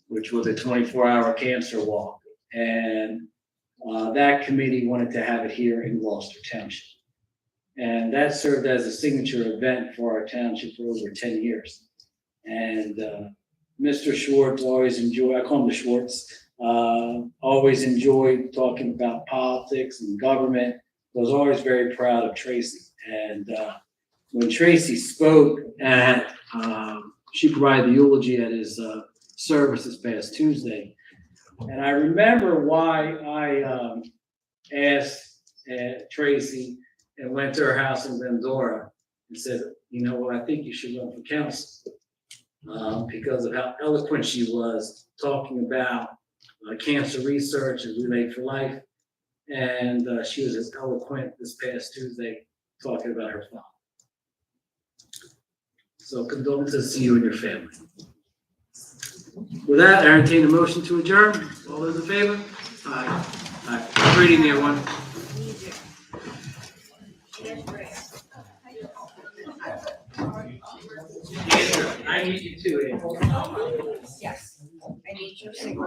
which was a 24-hour cancer walk. And that committee wanted to have it here in Gloucester Township. And that served as a signature event for our township for over 10 years. And Mr. Schwartz always enjoyed, I call him the Schwartz, always enjoyed talking about politics and government. I was always very proud of Tracy. And when Tracy spoke at, she provided the eulogy at his service this past Tuesday. And I remember why I asked Tracy and went to her house in Glendora and said, you know what, I think you should run for council. Because of how eloquent she was talking about cancer research and Relay for Life. And she was as eloquent this past Tuesday talking about her father. So condolences to you and your family. With that, I entertain a motion to adjourn. All those in favor? Aye. Aye. Great evening, everyone. I need you too, Andrew. Yes. I need your signature.